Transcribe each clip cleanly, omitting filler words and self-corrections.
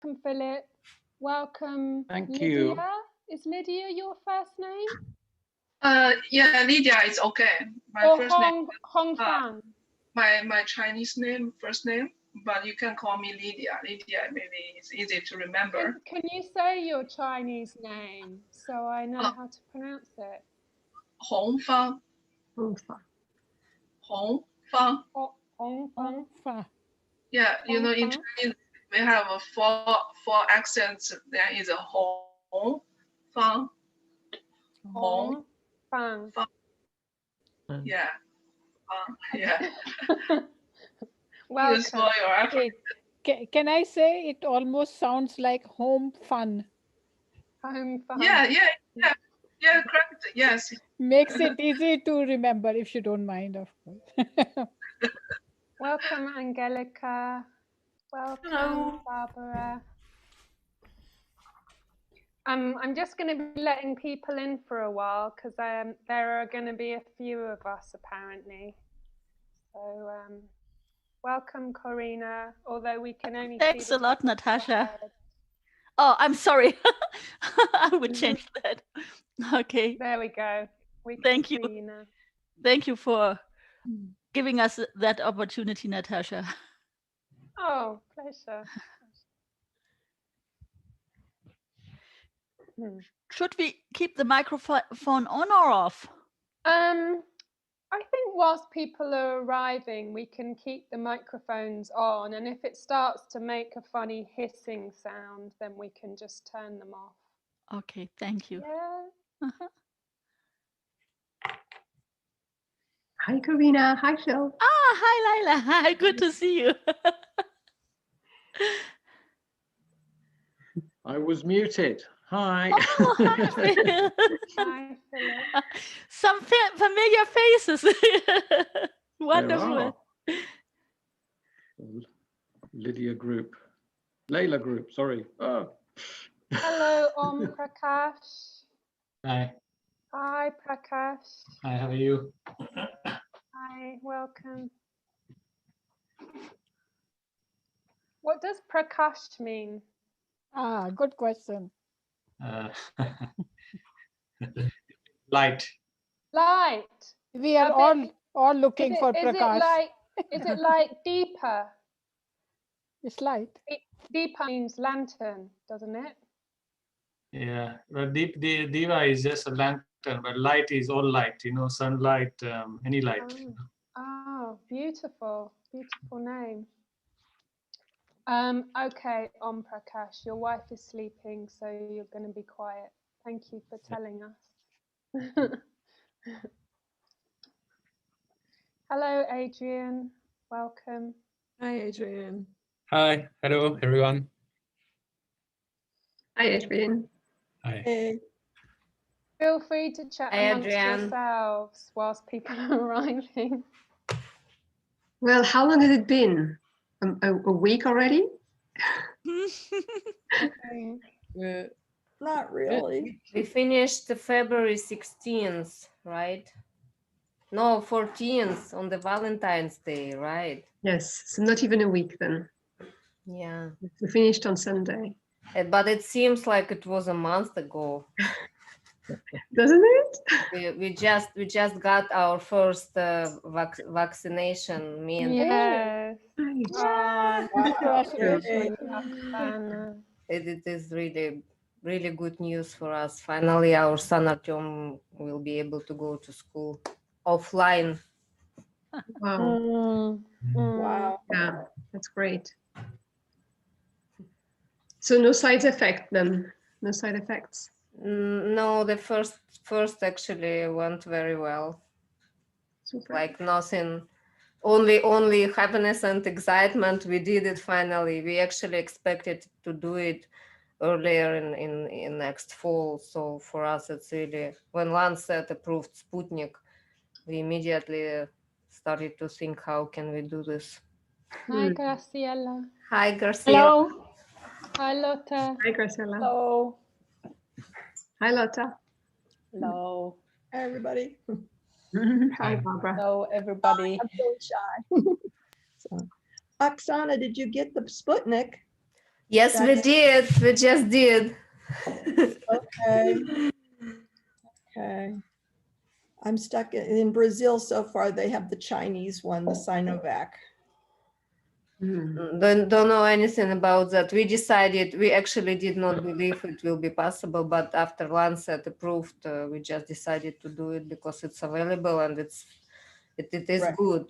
Welcome, Philip. Welcome, Thank Lydia. you. Is Lydia your first name? Yeah, Lydia is okay. My or first name. Hong Fan? My Chinese name, first name, but you can call me Lydia. Lydia, maybe it's easy to remember. Can you say your Chinese name so I know how to pronounce it? Hong Fan. Hong Fan. Hong Fan. Hong Fan. Yeah, you know, in Chinese we have four accents. There is a Hong Fan. Hong Fan. Yeah. Yeah. Welcome. Use for your effort. Can I say it almost sounds like home fun? Home fun. Yeah, correct. Yes. Makes it easy to remember, if you don't mind, of course. Welcome, Angelica. Welcome, Hello. Barbara. I'm just going to be letting people in for a while because there are going to be a few of us apparently. So welcome, Corina. Although we can only Thanks see a lot, top of your Natasha. head. Oh, I'm sorry. I would change that. Okay. There we go. We can Thank you. see you now. Thank you for giving us that opportunity, Natasha. Oh, pleasure. Should we keep the microphone on or off? I think whilst people are arriving, we can keep the microphones on, and if it starts to make a funny hissing sound, then we can just turn them off. Okay, thank you. Yeah. Hi, Corina. Hi, Phil. Ah, hi, Lila. Hi, good to see you. I was muted. Hi. Oh, hi, Phil. Hi, Philip. Some familiar faces. Wonderful. Lydia Group. Layla Group, sorry. Oh. Hello, Prakash. Hi. Hi, Prakash. Hi, how are you? Hi, welcome. What does Prakash mean? Ah, good question. Light. Light. We are all looking for Prakash. Is it like Deepa? It's light. Deepa means lantern, doesn't it? Yeah, but Diva is just a lantern, but light is all light, you know, sunlight, any light. Oh, beautiful, beautiful name. Okay, Prakash, your wife is sleeping, so you're going to be quiet. Thank you for telling us. Hello, Adrian. Welcome. Hi, Adrian. Hi, hello, everyone. Hi, Adrian. Hi. Hey. Feel free to chat amongst yourselves whilst people are arriving. Well, how long has it been? A week already? Not really. We finished February 16th, right? No, 14th on the Valentine's Day, right? Yes, so not even a week then. Yeah. We finished on Sunday. But it seems like it was a month ago. Doesn't it? We just got our first vaccination. Me and yes. It is really good news for us. Finally, our son Artyom will be able to go to school offline. Wow. Wow. Yeah, that's great. So no side effect then? No side effects? No, the first actually went very well. Super. Like nothing, only happiness and excitement. We did it finally. We actually expected to do it earlier in next fall. So for us, it's really, when Lancet approved Sputnik, we immediately started to think, how can we do this? Hi, Graciela. Hi, Graciela. Hello. Hi, Lotta. Hi, Graciela. Hello. Hi, Lotta. Hello. Hi, everybody. Hi, Barbara. Hello, everybody. I'm so shy. So, Oksana, did you get the Sputnik? Yes, we did. We just did. Okay. Okay. I'm stuck in Brazil so far. They have the Chinese one, the Sinovac. Don't know anything about that. We decided, we actually did not believe it will be possible, but after Lancet approved, we just decided to do it because it's available and it is Right. good.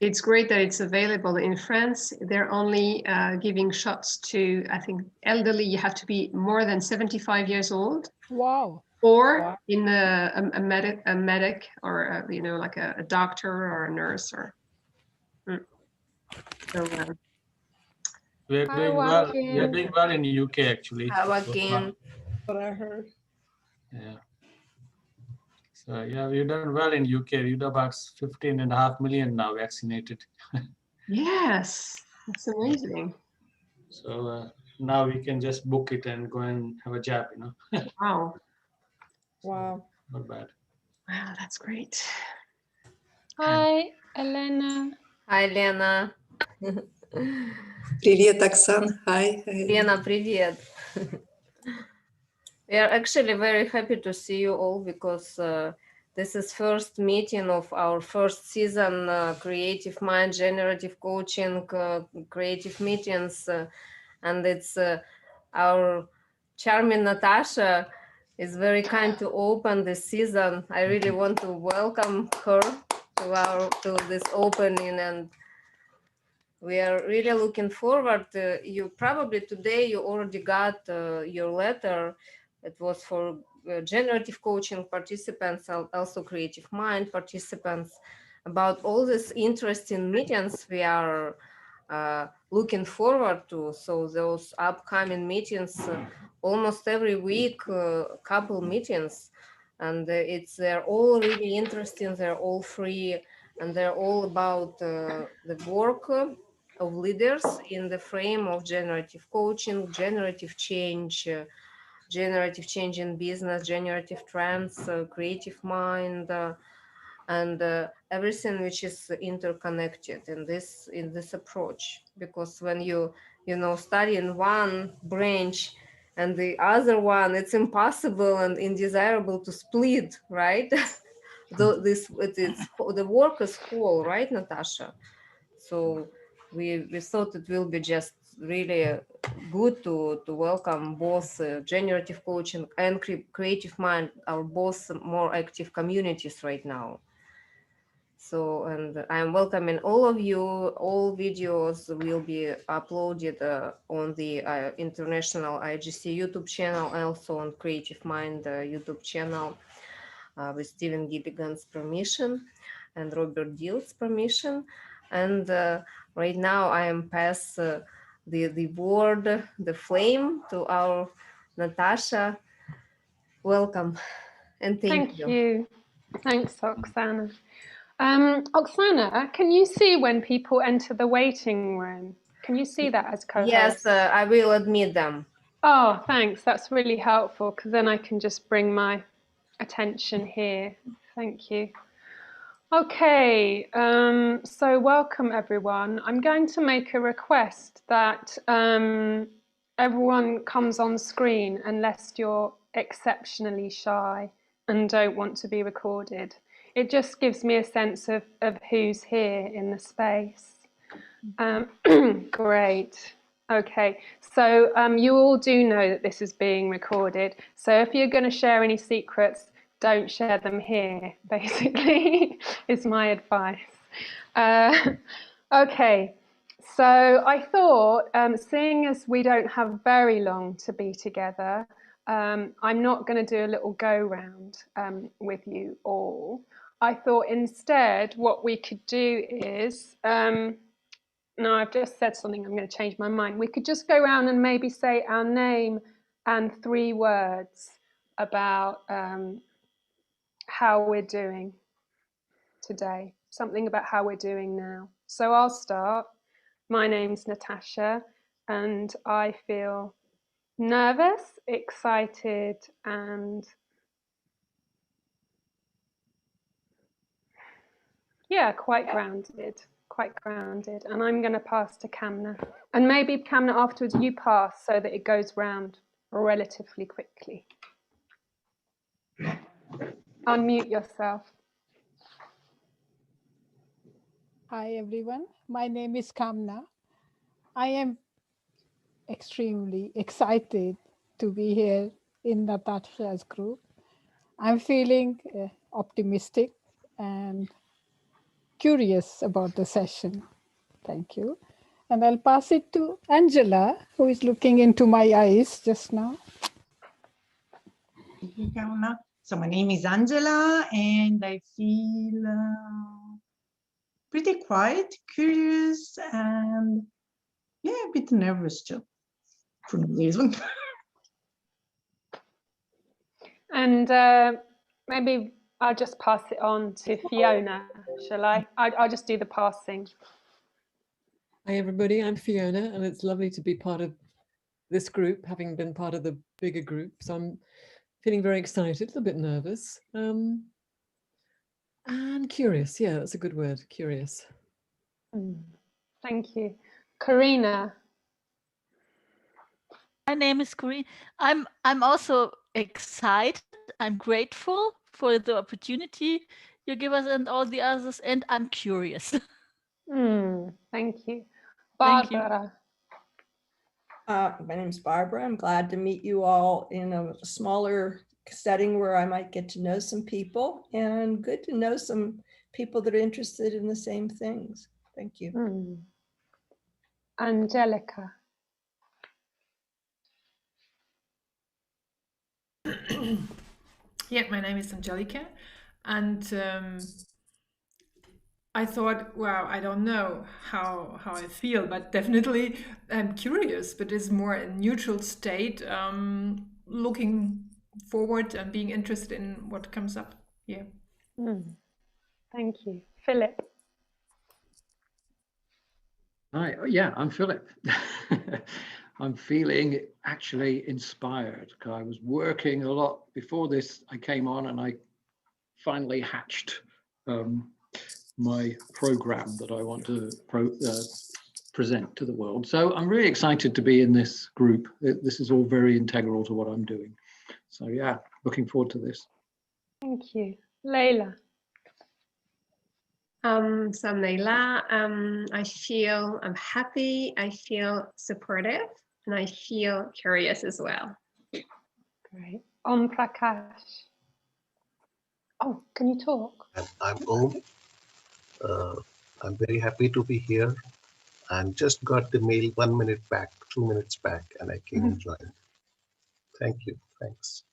It's great that it's available. In France, they're only giving shots to, I think, elderly. You have to be more than 75 years old, Wow. or Wow. in a medic, or you know, like a doctor or a nurse, or. So, We're Hi, doing well. Joaquin. We're doing well in the UK actually. How so far. again? What I heard. Yeah. So yeah, we've done well in UK. We're about 15.5 million now vaccinated. yes, that's amazing. So now we can just book it and go and have a jab, you know. Wow. Wow. Not bad. Wow, that's great. Hi, Elena. Hi, Lena. Привет, Оксан. Hi. Lena, привет. We are actually very happy to see you all because this is first meeting of our first season, Creative Mind, Generative Coaching, Creative Meetings. And it's our charming Natasha is very kind to open this season. I really want to welcome her to this opening, and we are really looking forward. You probably today you already got your letter. It was for generative coaching participants, also Creative Mind participants, about all these interesting meetings we are looking forward to. So those upcoming meetings, almost every week, couple meetings, and they're all really interesting. They're all free, and they're all about the work of leaders in the frame of generative coaching, generative change in business, generative trance, creative mind, and everything which is interconnected in this approach. Because when you study in one branch and the other one, it's impossible and undesirable to split, right? The work is whole, right, Natasha? So we thought it will be just really good to welcome both generative coaching and creative mind, are both more active communities right now. So, and I'm welcoming all of you. All videos will be uploaded on the International IGC YouTube channel, also on Creative Mind YouTube channel, with Stephen Gilligan's permission and Robert Dill's permission. And right now I am pass the board, the flame, to our Natasha. Welcome and thank you. Thanks, Oksana. Oksana, can you see when people enter the waiting room? Can you see that as co-host? Yes, I will admit them. Oh, thanks. That's really helpful because then I can just bring my attention here. Thank you. Okay, so welcome everyone. I'm going to make a request that everyone comes on screen unless you're exceptionally shy and don't want to be recorded. It just gives me a sense of who's here in the space. Great. Okay, so you all do know that this is being recorded. So if you're going to share any secrets, don't share them here, basically, is my advice. Okay, so I thought, seeing as we don't have very long to be together, I'm not going to do a little go round with you all. I thought instead what we could do is, no, I've just said something, I'm going to change my mind. We could just go around and maybe say our name and 3 words about how we're doing today, something about how we're doing now. So I'll start. My name's Natasha, and I feel nervous, excited, and yeah, quite grounded quite grounded. And I'm going to pass to Kamna. And maybe, Kamna, afterwards you pass so that it goes round relatively quickly. Unmute yourself. Hi, everyone. My name is Kamna. I am extremely excited to be here in Natasha's group. I'm feeling optimistic and curious about the session. Thank you. And I'll pass it to Angela, who is looking into my eyes just now. Thank you, Kamna. So my name is Angela, and I feel pretty quiet, curious, and yeah, a bit nervous too, for no reason. And maybe I'll just pass it on to Fiona, shall I? I'll just do the passing. Hi everybody, I'm Fiona, and it's lovely to be part of this group, having been part of the bigger group. So I'm feeling very excited, a little bit nervous, and curious. Yeah, that's a good word, curious. Thank you. Karina. My name is Corinne. I'm also excited. I'm grateful for the opportunity you give us and all the others, and I'm curious. Thank you. Thank you. Barbara. My name's Barbara. I'm glad to meet you all in a smaller setting where I might get to know some people, and good to know some people that are interested in the same things. Thank you. Angelica. Yeah, my name is Angelica, and I thought, wow, I don't know how I feel, but definitely I'm curious, but it's more a neutral state, looking forward and being interested in what comes up. Yeah. Thank you. Philip. Hi, yeah, I'm Philip. I'm feeling actually inspired because I was working a lot before this. I came on and I finally hatched my program that I want to present to the world. So I'm really excited to be in this group. This is all very integral to what I'm doing. So yeah, looking forward to this. Thank you. Leila. So I'm Leila. I'm happy, I feel supportive, and I feel curious as well. Great. Om Prakash. Oh, can you talk? I'm Om. I'm very happy to be here. And just got the mail 1 minute back, 2 minutes back, and I came and joined. Thank you. Thanks.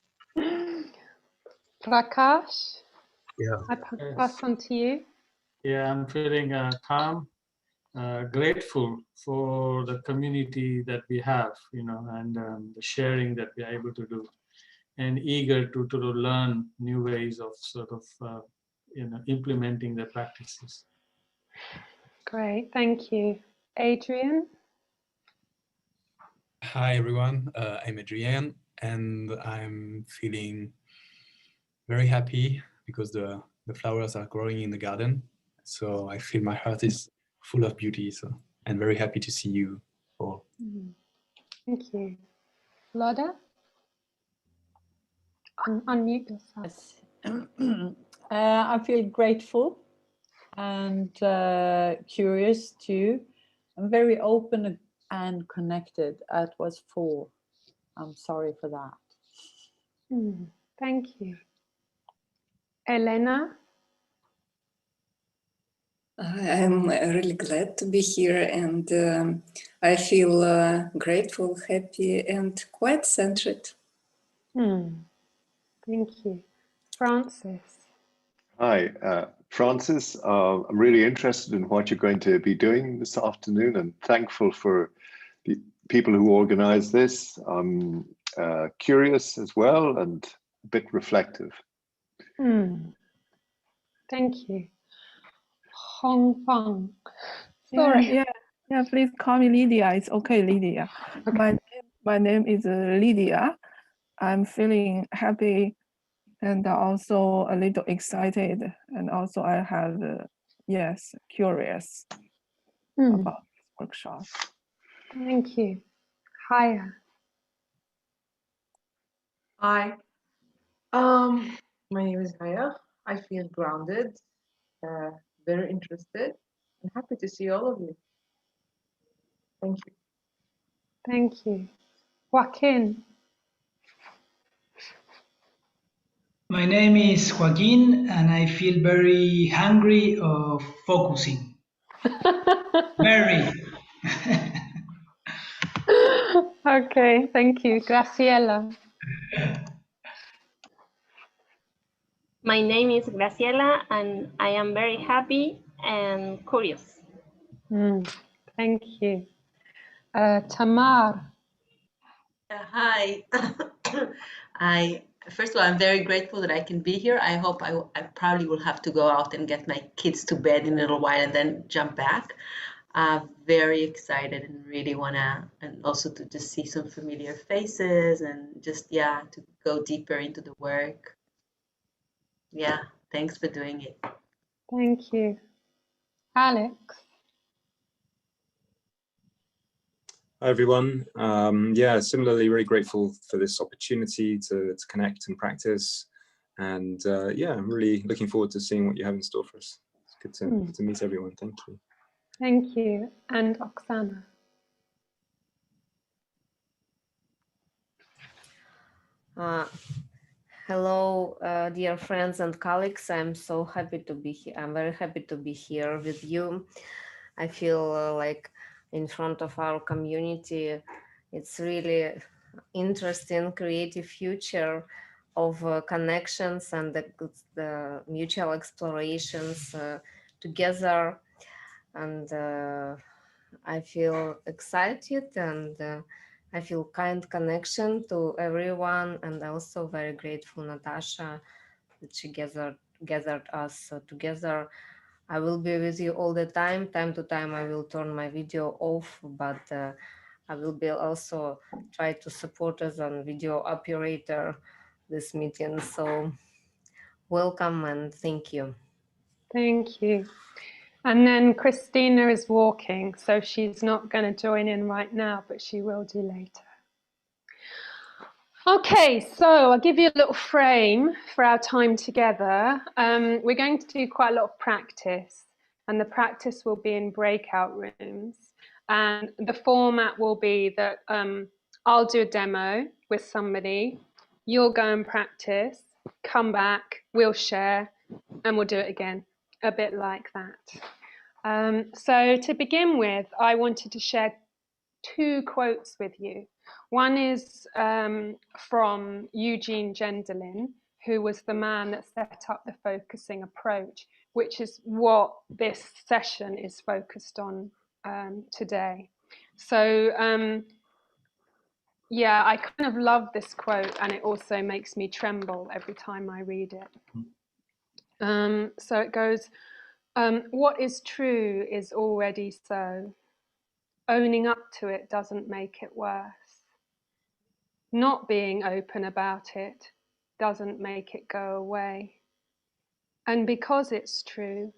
Prakash. Yeah. I pass on to you. Yeah, I'm feeling calm, grateful for the community that we have, and the sharing that we are able to do, and eager to learn new ways of sort of, implementing the practices. Great, thank you. Adrian? Hi, everyone. I'm Adrian, and I'm feeling very happy because the flowers are growing in the garden. So I feel my heart is full of beauty. So I'm very happy to see you all. Thank you. Loda? Unmute yourself. I feel grateful and curious too. I'm very open and connected. It was full. I'm sorry for that. Thank you. Elena? I'm really glad to be here, and I feel grateful, happy, and quite centered. Thank you. Francis? Hi, Francis. I'm really interested in what you're going to be doing this afternoon and thankful for the people who organize this. I'm curious as well and a bit reflective. Thank you. Hong Fang. Sorry. Yeah, please call me Lydia. It's okay, Lydia. Okay. My name is Lydia. I'm feeling happy and also a little excited. And also I have, yes, curious. about this workshop. Thank you. Hiya. Hi. My name is Haya. I feel grounded, very interested, and happy to see all of you. Thank you. Thank you. Joaquin. My name is Joaquin, and I feel very hungry of focusing. Very. Okay, thank you. Graciela. My name is Graciela, and I am very happy and curious. Thank you. Tamar. Hi. First of all, I'm very grateful that I can be here. I hope I probably will have to go out and get my kids to bed in a little while and then jump back. Very excited and really wanna, and also to just see some familiar faces and just, yeah, to go deeper into the work. Yeah, thanks for doing it. Thank you. Alex. Hi, everyone. Yeah, similarly, really grateful for this opportunity to connect and practice. And yeah, I'm really looking forward to seeing what you have in store for us. It's good to meet everyone. Thank you. Thank you. And Oksana. Hello, dear friends and colleagues. I'm so happy to be here. I'm very happy to be here with you. I feel like in front of our community, it's really interesting, creative future of connections and the mutual explorations together. And I feel excited and I feel kind connection to everyone, and also very grateful Natasha that she gathered us together. I will be with you all the time. Time to time I will turn my video off, but I will be also try to support as a video operator this meeting. So welcome and thank you. Thank you. And then Christina is walking, so she's not going to join in right now, but she will do later. Okay, so I'll give you a little frame for our time together. We're going to do quite a lot of practice, and the practice will be in breakout rooms. And the format will be that I'll do a demo with somebody, you'll go and practice, come back, we'll share, and we'll do it again, a bit like that. So to begin with, I wanted to share two quotes with you. One is from Gendlin, who was the man that set up the focusing approach, which is what this session is focused on today. So yeah, I kind of love this quote, and it also makes me tremble every time I read it. So it goes, what is true is already so. Owning up to it doesn't make it worse. Not being open about it doesn't make it go away. And because it's true,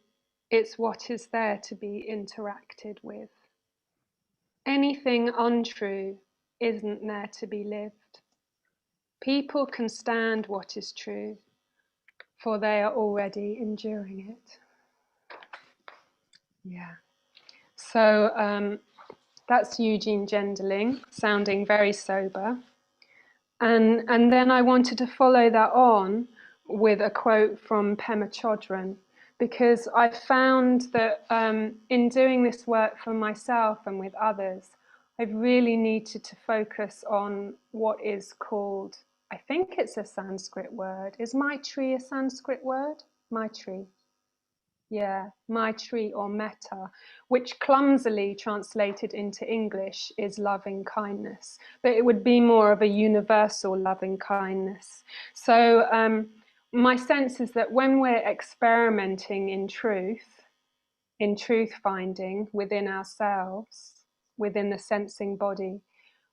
it's what is there to be interacted with. Anything untrue isn't there to be lived. People can stand what is true, for they are already enduring it. Yeah. So that's Gendlin, sounding very sober. And then I wanted to follow that on with a quote from Pema Chodron, because I found that in doing this work for myself and with others, I've really needed to focus on what is called, I think it's a Sanskrit word. Is Maitri a Sanskrit word? Maitri. Yeah, Maitri or metta, which clumsily translated into English is loving kindness, but it would be more of a universal loving kindness. So my sense is that when we're experimenting in truth finding within ourselves, within the sensing body,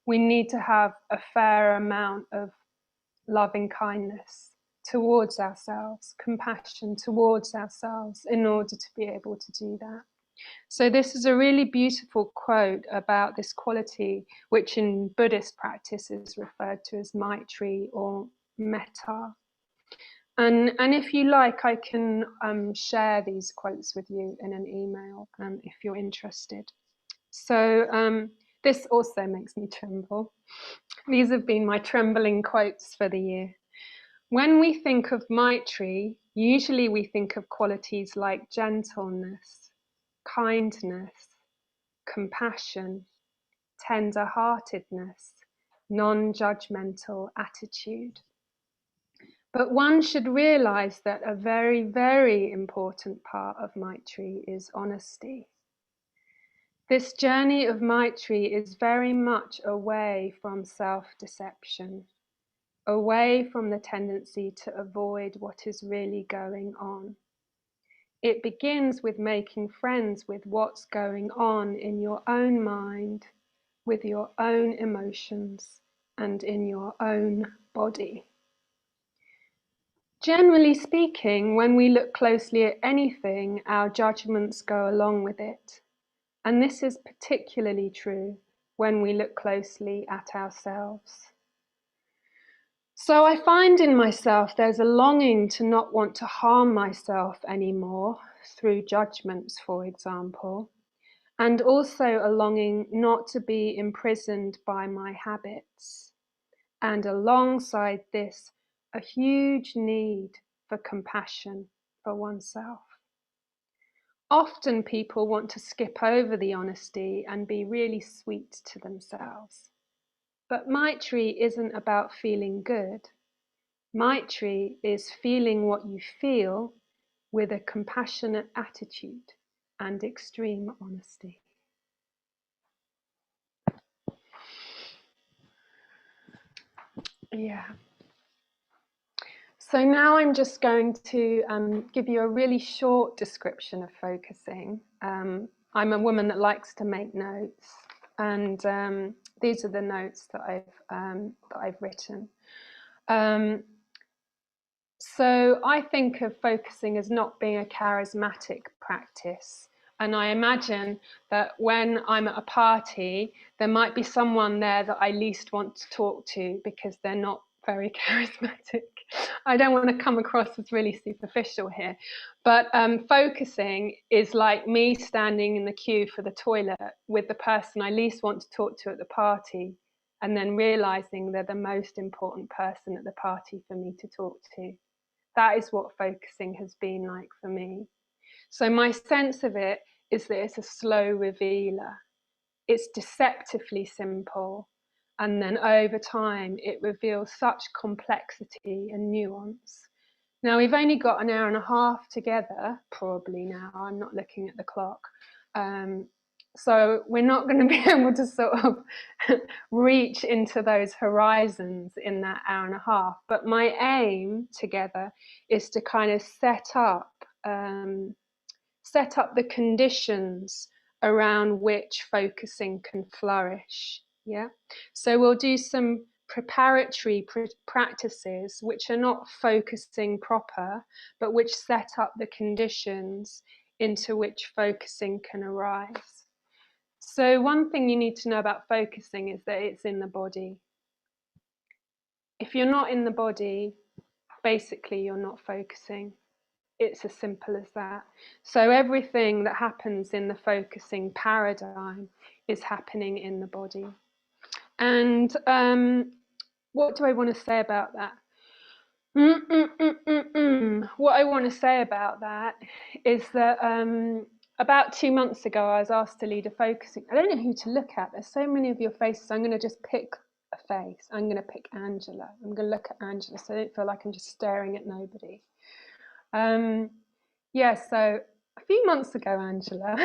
we need to have a fair amount of loving kindness towards ourselves, compassion towards ourselves in order to be able to do that. So this is a really beautiful quote about this quality, which in Buddhist practice is referred to as Maitri or metta. And if you like, I can share these quotes with you in an email if you're interested. So this also makes me tremble. These have been my trembling quotes for the year. When we think of Maitri, usually we think of qualities like gentleness, kindness, compassion, tender-heartedness, non-judgmental attitude. But one should realize that a very, very important part of Maitri is honesty. This journey of Maitri is very much away from self-deception, away from the tendency to avoid what is really going on. It begins with making friends with what's going on in your own mind, with your own emotions, and in your own body. Generally speaking, when we look closely at anything, our judgments go along with it. And this is particularly true when we look closely at ourselves. So I find in myself there's a longing to not want to harm myself anymore through judgments, for example, and also a longing not to be imprisoned by my habits. And alongside this, a huge need for compassion for oneself. Often people want to skip over the honesty and be really sweet to themselves. But Maitri isn't about feeling good. Maitri is feeling what you feel with a compassionate attitude and extreme honesty. Yeah. So now I'm just going to give you a really short description of focusing. I'm a woman that likes to make notes, and these are the notes that I've written. So I think of focusing as not being a charismatic practice. And I imagine that when I'm at a party, there might be someone there that I least want to talk to because they're not very charismatic. I don't want to come across as really superficial here, but focusing is like me standing in the queue for the toilet with the person I least want to talk to at the party, and then realizing they're the most important person at the party for me to talk to. That is what focusing has been like for me. So my sense of it is that it's a slow revealer. It's deceptively simple. And then over time, it reveals such complexity and nuance. Now, we've only got an hour and a half together, probably now. I'm not looking at the clock. So we're not going to be able to sort of reach into those horizons in that hour and a half. But my aim together is to kind of set up the conditions around which focusing can flourish. Yeah. So we'll do some preparatory practices which are not focusing proper, but which set up the conditions into which focusing can arise. So one thing you need to know about focusing is that it's in the body. If you're not in the body, basically you're not focusing. It's as simple as that. So everything that happens in the focusing paradigm is happening in the body. And what do I want to say about that? What I want to say about that is that about 2 months ago, I was asked to lead a focusing. I don't know who to look at. There's so many of your faces. I'm going to just pick a face. I'm going to pick Angela. I'm going to look at Angela so I don't feel like I'm just staring at nobody. Yeah, so a few months ago, Angela,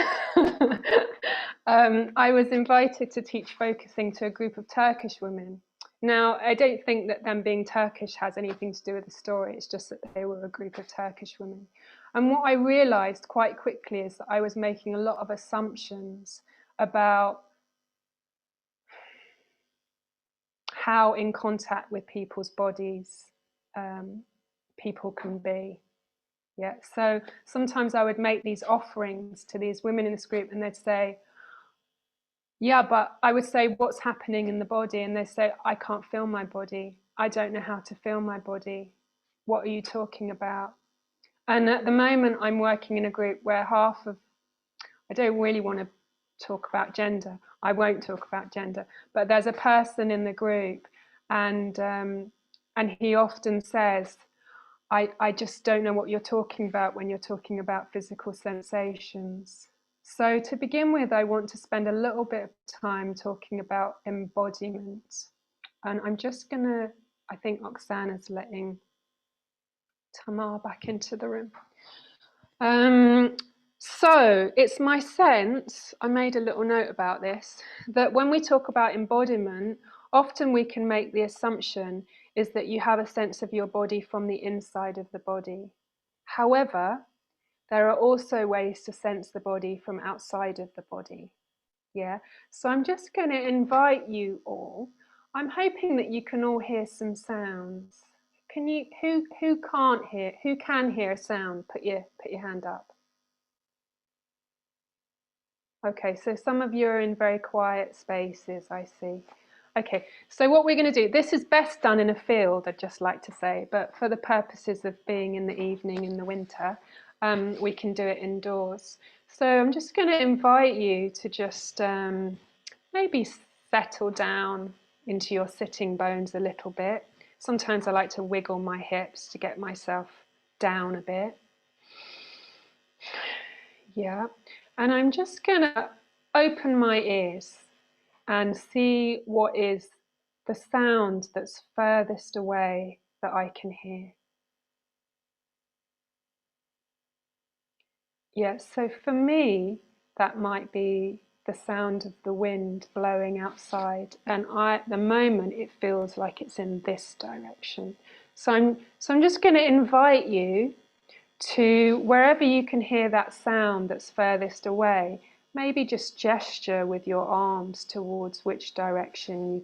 I was invited to teach focusing to a group of Turkish women. Now, I don't think that them being Turkish has anything to do with the story. It's just that they were a group of Turkish women. And what I realized quite quickly is that I was making a lot of assumptions about how in contact with people's bodies people can be. Yeah, so sometimes I would make these offerings to these women in this group, and they'd say, yeah, but I would say, what's happening in the body? And they say, I can't feel my body. I don't know how to feel my body. What are you talking about? And at the moment, I'm working in a group where I don't really want to talk about gender. I won't talk about gender, but there's a person in the group, and he often says, I just don't know what you're talking about when you're talking about physical sensations. So to begin with, I want to spend a little bit of time talking about embodiment. And I'm just going to, I think Oksana's letting Tamar back into the room. So it's my sense, I made a little note about this, that when we talk about embodiment, often we can make the assumption is that you have a sense of your body from the inside of the body. However, there are also ways to sense the body from outside of the body. Yeah, so I'm just going to invite you all. I'm hoping that you can all hear some sounds. Can you? Who can't hear? Who can hear a sound? Put your hand up. Okay, so some of you are in very quiet spaces, I see. Okay, so what we're going to do, this is best done in a field, I'd just like to say, but for the purposes of being in the evening in the winter, we can do it indoors. So I'm just going to invite you to just maybe settle down into your sitting bones a little bit. Sometimes I like to wiggle my hips to get myself down a bit. Yeah, and I'm just going to open my ears and see what is the sound that's furthest away that I can hear. Yeah, so for me, that might be the sound of the wind blowing outside, and at the moment it feels like it's in this direction. So I'm just going to invite you to wherever you can hear that sound that's furthest away, maybe just gesture with your arms towards which direction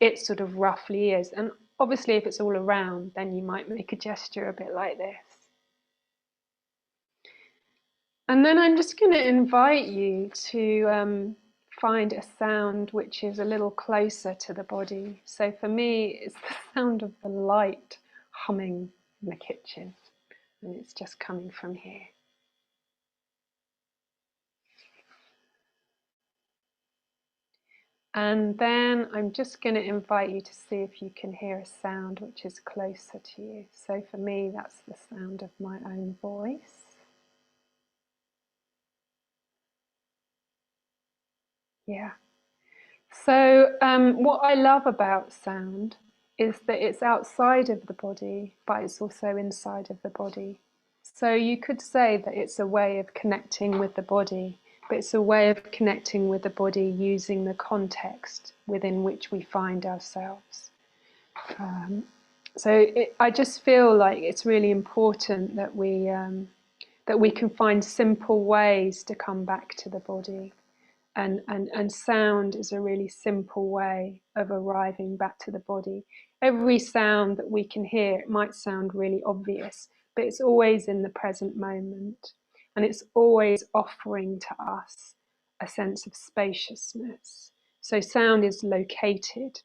it sort of roughly is. And obviously if it's all around, then you might make a gesture a bit like this. And then I'm just going to invite you to find a sound which is a little closer to the body. So for me, it's the sound of the light humming in the kitchen. And it's just coming from here. And then I'm just going to invite you to see if you can hear a sound which is closer to you. So for me, that's the sound of my own voice. Yeah. So what I love about sound is that it's outside of the body, but it's also inside of the body. So you could say that it's a way of connecting with the body, but it's a way of connecting with the body using the context within which we find ourselves. I just feel like it's really important that we can find simple ways to come back to the body. And sound is a really simple way of arriving back to the body. Every sound that we can hear, it might sound really obvious, but it's always in the present moment. And it's always offering to us a sense of spaciousness. So sound is located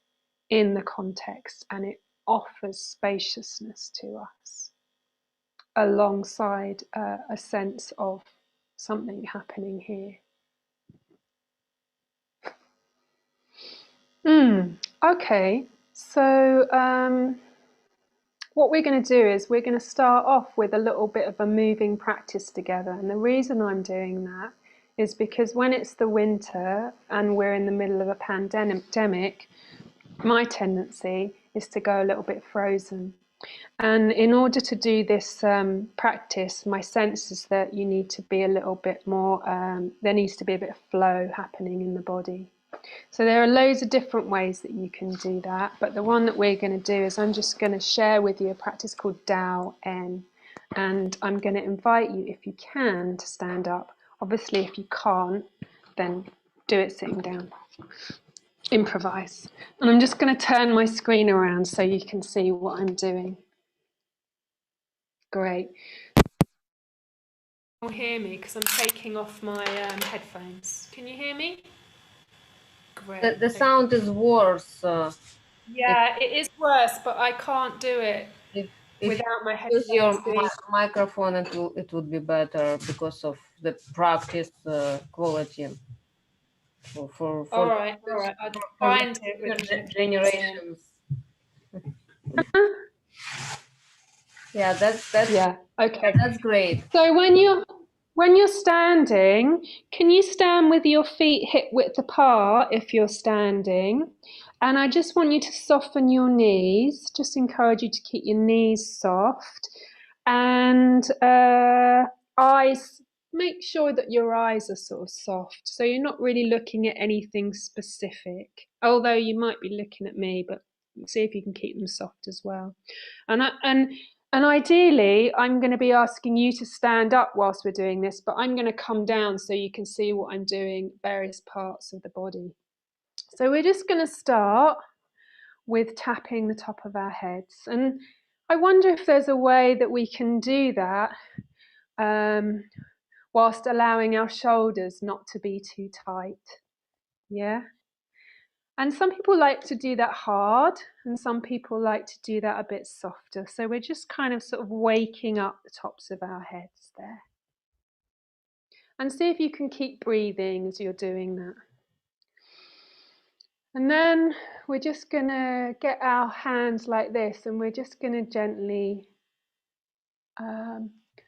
in the context and it offers spaciousness to us alongside a sense of something happening here. Okay, so what we're going to do is we're going to start off with a little bit of a moving practice together. And the reason I'm doing that is because when it's the winter and we're in the middle of a pandemic, my tendency is to go a little bit frozen. And in order to do this practice, my sense is that you need to be a little bit more, there needs to be a bit of flow happening in the body. So there are loads of different ways that you can do that, but the one that we're going to do is I'm just going to share with you a practice called Dao En, and I'm going to invite you, if you can, to stand up. Obviously, if you can't, then do it sitting down. Improvise. And I'm just going to turn my screen around so you can see what I'm doing. Great. You'll hear me because I'm taking off my headphones. Can you hear me? Great. The sound is worse. Yeah, it is worse, but I can't do it If without my you use your headphones being. microphone, it would be better because of the practice quality. All right. I'll find it with generations. Yeah, that's yeah. Okay, that's great. So when you're standing, can you stand with your feet hip width apart if you're standing? And I just want you to soften your knees. Just encourage you to keep your knees soft, and eyes. Make sure that your eyes are sort of soft, so you're not really looking at anything specific. Although you might be looking at me, but see if you can keep them soft as well. And ideally, I'm going to be asking you to stand up whilst we're doing this, but I'm going to come down so you can see what I'm doing, various parts of the body. So we're just going to start with tapping the top of our heads. And I wonder if there's a way that we can do that whilst allowing our shoulders not to be too tight. Yeah? And some people like to do that hard, and some people like to do that a bit softer. So we're just kind of sort of waking up the tops of our heads there. And see if you can keep breathing as you're doing that. And then we're just going to get our hands like this, and we're just going to gently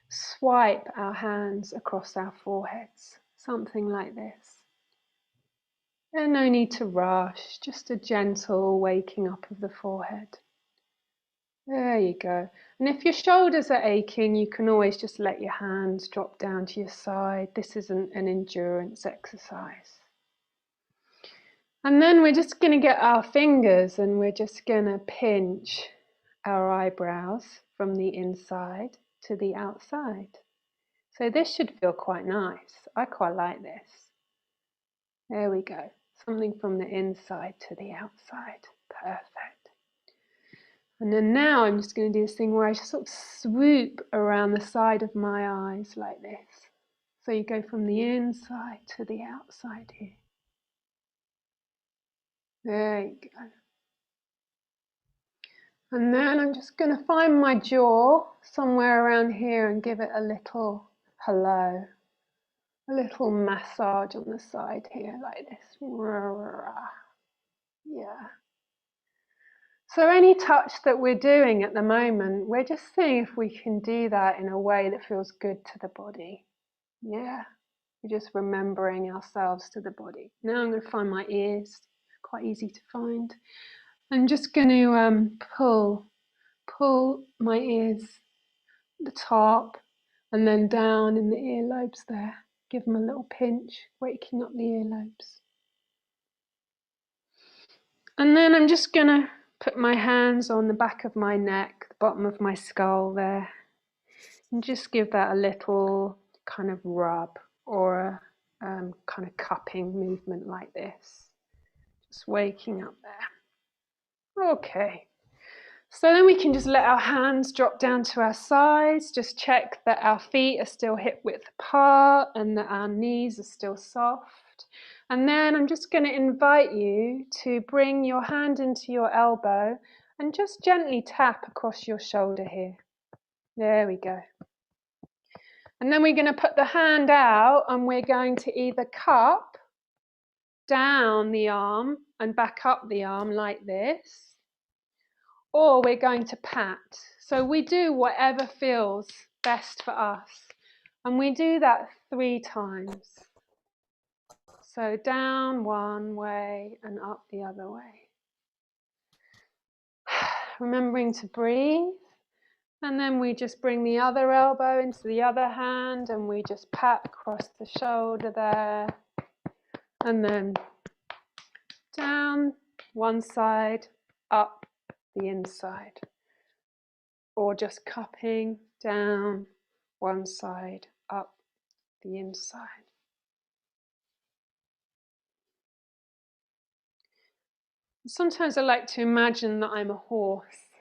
swipe our hands across our foreheads, something like this. And no need to rush, just a gentle waking up of the forehead. There you go. And if your shoulders are aching, you can always just let your hands drop down to your side. This isn't an endurance exercise. And then we're just going to get our fingers and we're just going to pinch our eyebrows from the inside to the outside. So this should feel quite nice. I quite like this. There we go. Something from the inside to the outside. Perfect. And then now I'm just going to do this thing where I just sort of swoop around the side of my eyes like this. So you go from the inside to the outside here. There you go. And then I'm just going to find my jaw somewhere around here and give it a little hello. A little massage on the side here like this. Yeah. So any touch that we're doing at the moment, we're just seeing if we can do that in a way that feels good to the body. Yeah. We're just remembering ourselves to the body. Now I'm going to find my ears. Quite easy to find. I'm just going to pull my ears at the top and then down in the earlobes there. Give them a little pinch, waking up the earlobes. And then I'm just going to put my hands on the back of my neck, the bottom of my skull there, and just give that a little kind of rub or a kind of cupping movement like this. Just waking up there. Okay. So then we can just let our hands drop down to our sides, just check that our feet are still hip width apart and that our knees are still soft. And then I'm just going to invite you to bring your hand into your elbow and just gently tap across your shoulder here. There we go. And then we're going to put the hand out and we're going to either cup down the arm and back up the arm like this, or we're going to pat. So we do whatever feels best for us. And we do that 3 times. So down one way and up the other way. Remembering to breathe. And then we just bring the other elbow into the other hand and we just pat across the shoulder there. And then down one side, up the inside. Or just cupping down one side, up the inside. Sometimes I like to imagine that I'm a horse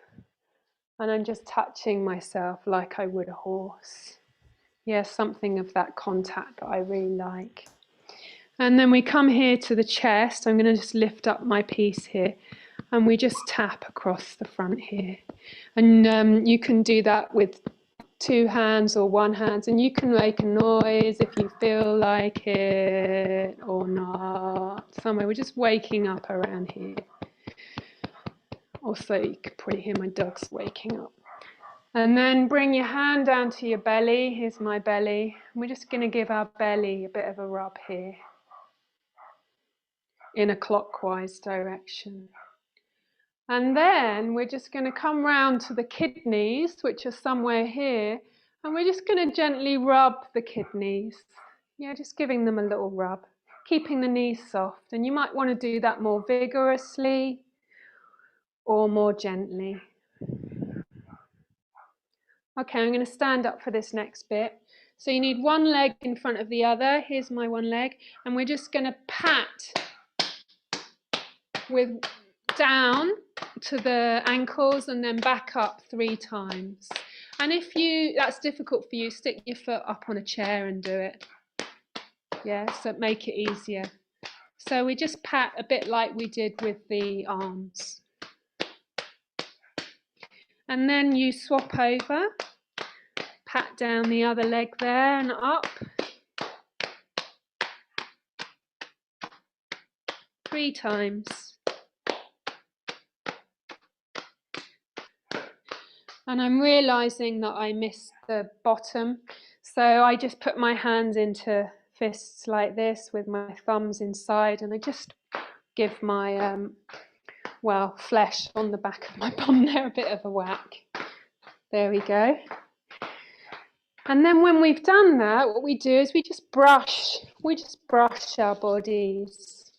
and I'm just touching myself like I would a horse. Yeah, something of that contact that I really like. And then we come here to the chest. I'm going to just lift up my piece here, and we just tap across the front here. And you can do that with 2 hands or 1 hand, and you can make a noise if you feel like it or not. Somewhere we're just waking up around here. Also, you could probably hear my dogs waking up. And then bring your hand down to your belly. Here's my belly. We're just going to give our belly a bit of a rub here in a clockwise direction. And then we're just going to come round to the kidneys, which are somewhere here, and we're just going to gently rub the kidneys. Yeah, just giving them a little rub, keeping the knees soft. And you might want to do that more vigorously or more gently. Okay, I'm going to stand up for this next bit. So you need one leg in front of the other. Here's my one leg. And we're just going to pat with down to the ankles and then back up 3 times. And if that's difficult for you, stick your foot up on a chair and do it. Yeah, so make it easier. So we just pat a bit like we did with the arms. And then you swap over, pat down the other leg there and up. 3 times. And I'm realizing that I missed the bottom. So I just put my hands into fists like this with my thumbs inside, and I just give my, flesh on the back of my bum there a bit of a whack. There we go. And then when we've done that, what we do is we just brush our bodies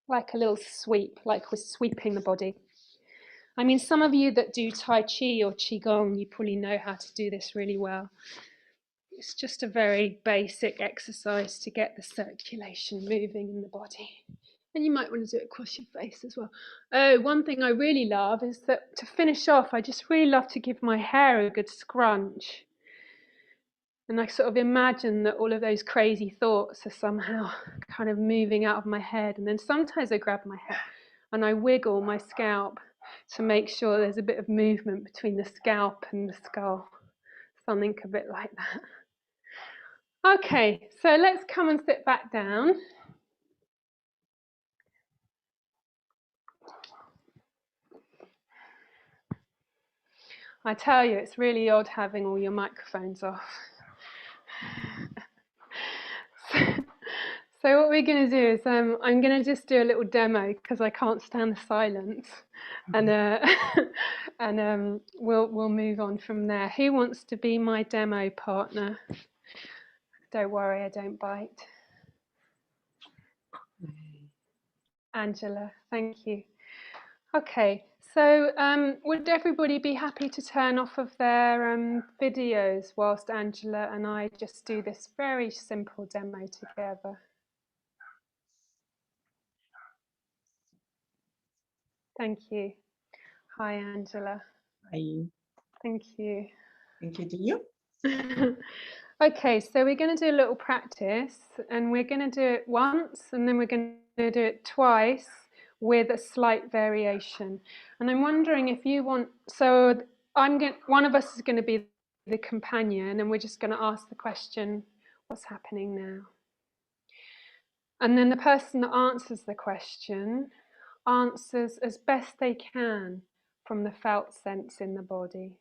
like a little sweep, like we're sweeping the body. I mean, some of you that do Tai Chi or Qigong, you probably know how to do this really well. It's just a very basic exercise to get the circulation moving in the body. And you might want to do it across your face as well. Oh, one thing I really love is that to finish off, I just really love to give my hair a good scrunch. And I sort of imagine that all of those crazy thoughts are somehow kind of moving out of my head. And then sometimes I grab my hair and I wiggle my scalp to make sure there's a bit of movement between the scalp and the skull. Something a bit like that. Okay, so let's come and sit back down. I tell you, it's really odd having all your microphones off. So what we're going to do is I'm going to just do a little demo because I can't stand the silence, and we'll move on from there. Who wants to be my demo partner? Don't worry, I don't bite. Angela, thank you. Okay, so would everybody be happy to turn off of their videos whilst Angela and I just do this very simple demo together? Thank you. Hi, Angela. Hi. Thank you. Thank you to you. Okay, so we're going to do a little practice, and we're going to do it once, and then we're going to do it twice with a slight variation. And I'm wondering if you want, so one of us is going to be the companion, and we're just going to ask the question, what's happening now? And then the person that answers the question answers as best they can from the felt sense in the body.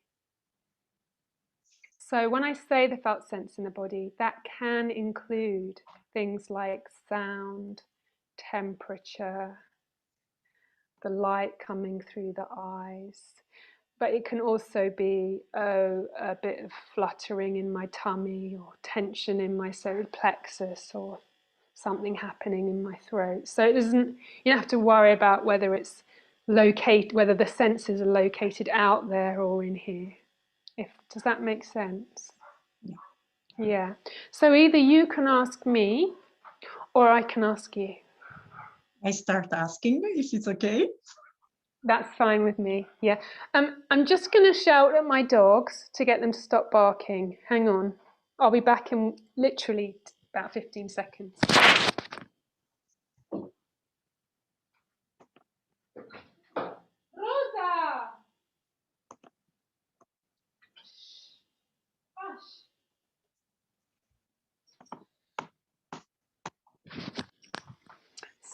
So when I say the felt sense in the body, that can include things like sound, temperature, the light coming through the eyes. But it can also be a bit of fluttering in my tummy, or tension in my solar plexus, or something happening in my throat. So it doesn't, you don't have to worry about whether it's whether the senses are located out there or in here. Does that make sense? Yeah. Yeah. So either you can ask me or I can ask you. I start asking if it's okay. That's fine with me. Yeah. I'm just going to shout at my dogs to get them to stop barking. Hang on. I'll be back in literally about 15 seconds. Rosa!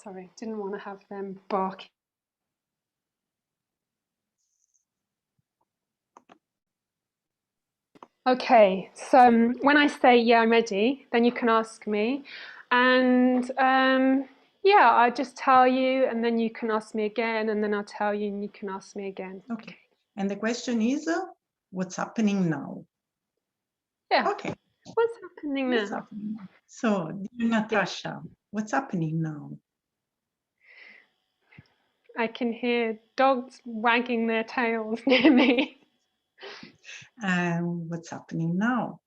Sorry, didn't want to have them barking. Okay, so when I say, yeah, I'm ready, then you can ask me. And yeah, I'll just tell you, and then you can ask me again, and then I'll tell you, and you can ask me again. Okay. And the question is, what's happening now? Yeah. Okay. What's happening now? What's happening now? So, dear Natasha, what's happening now? I can hear dogs wagging their tails near me. And what's happening now?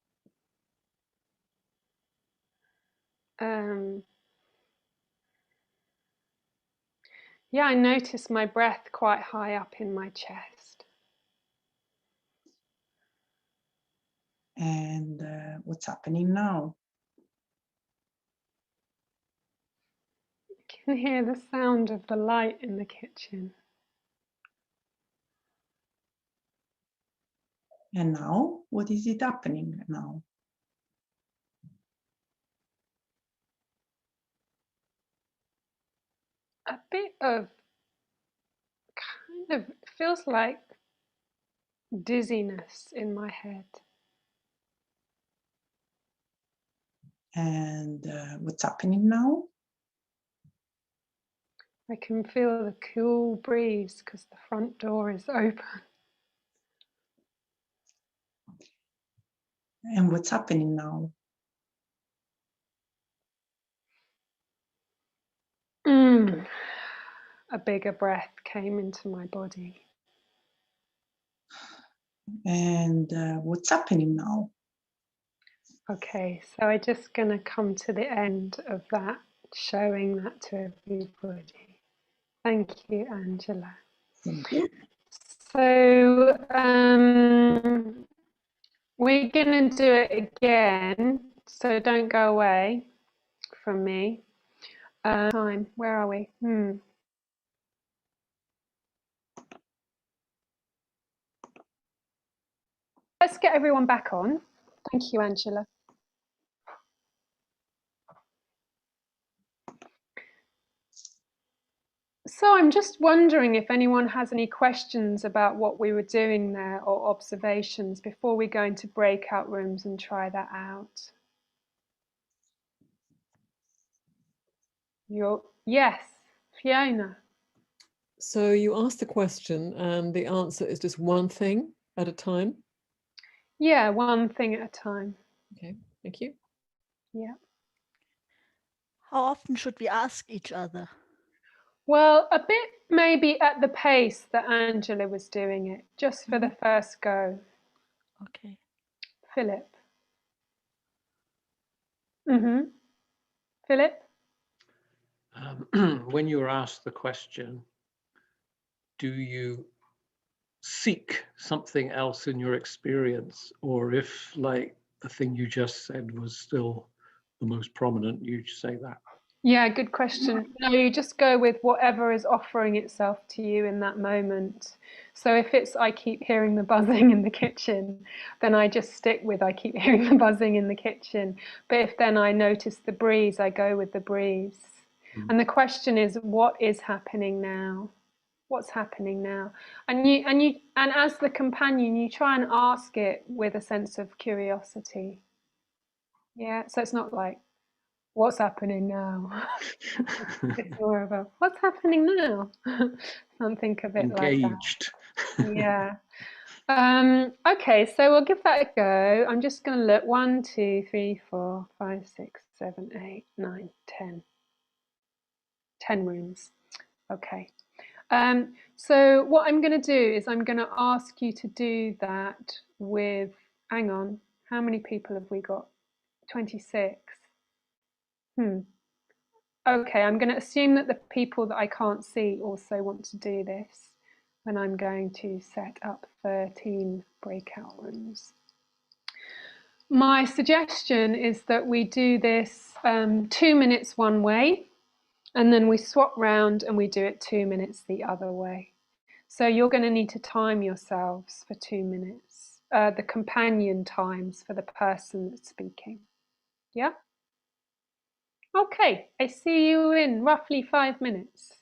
Yeah, I notice my breath quite high up in my chest. And what's happening now? I can hear the sound of the light in the kitchen. And now, what is it happening now? A bit of kind of feels like dizziness in my head. And what's happening now? I can feel the cool breeze because the front door is open. And what's happening now? A bigger breath came into my body. And what's happening now? Okay, so I'm just going to come to the end of that, showing that to everybody. Thank you, Angela. Thank you. So we're going to do it again, so don't go away from me. Time, where are we? Let's get everyone back on. Thank you, Angela. So I'm just wondering if anyone has any questions about what we were doing there or observations before we go into breakout rooms and try that out. Yes, Fiona. So you asked the question and the answer is just one thing at a time? Yeah, one thing at a time. Okay, thank you. Yeah. How often should we ask each other? Well, a bit maybe at the pace that Angela was doing it, just for the first go. Okay. Philip. Philip? When you were asked the question, do you seek something else in your experience, or if like the thing you just said was still the most prominent, you say that? Yeah, good question. No, you just go with whatever is offering itself to you in that moment. So if it's I keep hearing the buzzing in the kitchen, then I just stick with I keep hearing the buzzing in the kitchen. But if then I notice the breeze, I go with the breeze. And the question is, what is happening now? What's happening now? And as the companion, you try and ask it with a sense of curiosity. Yeah, so it's not like, what's happening now? It's more of a, what's happening now? Something a bit engaged. Like that. Yeah. Okay, so we'll give that a go. I'm just going to look 1, 2, 3, 4, 5, 6, 7, 8, 9, 10. 10 rooms. Okay. So what I'm going to do is I'm going to ask you to do that with, hang on, how many people have we got? 26. Okay, I'm going to assume that the people that I can't see also want to do this, and I'm going to set up 13 breakout rooms. My suggestion is that we do this 2 minutes one way, and then we swap round and we do it 2 minutes the other way. So you're going to need to time yourselves for 2 minutes, the companion times for the person that's speaking. Yeah? Okay, I see you in roughly 5 minutes.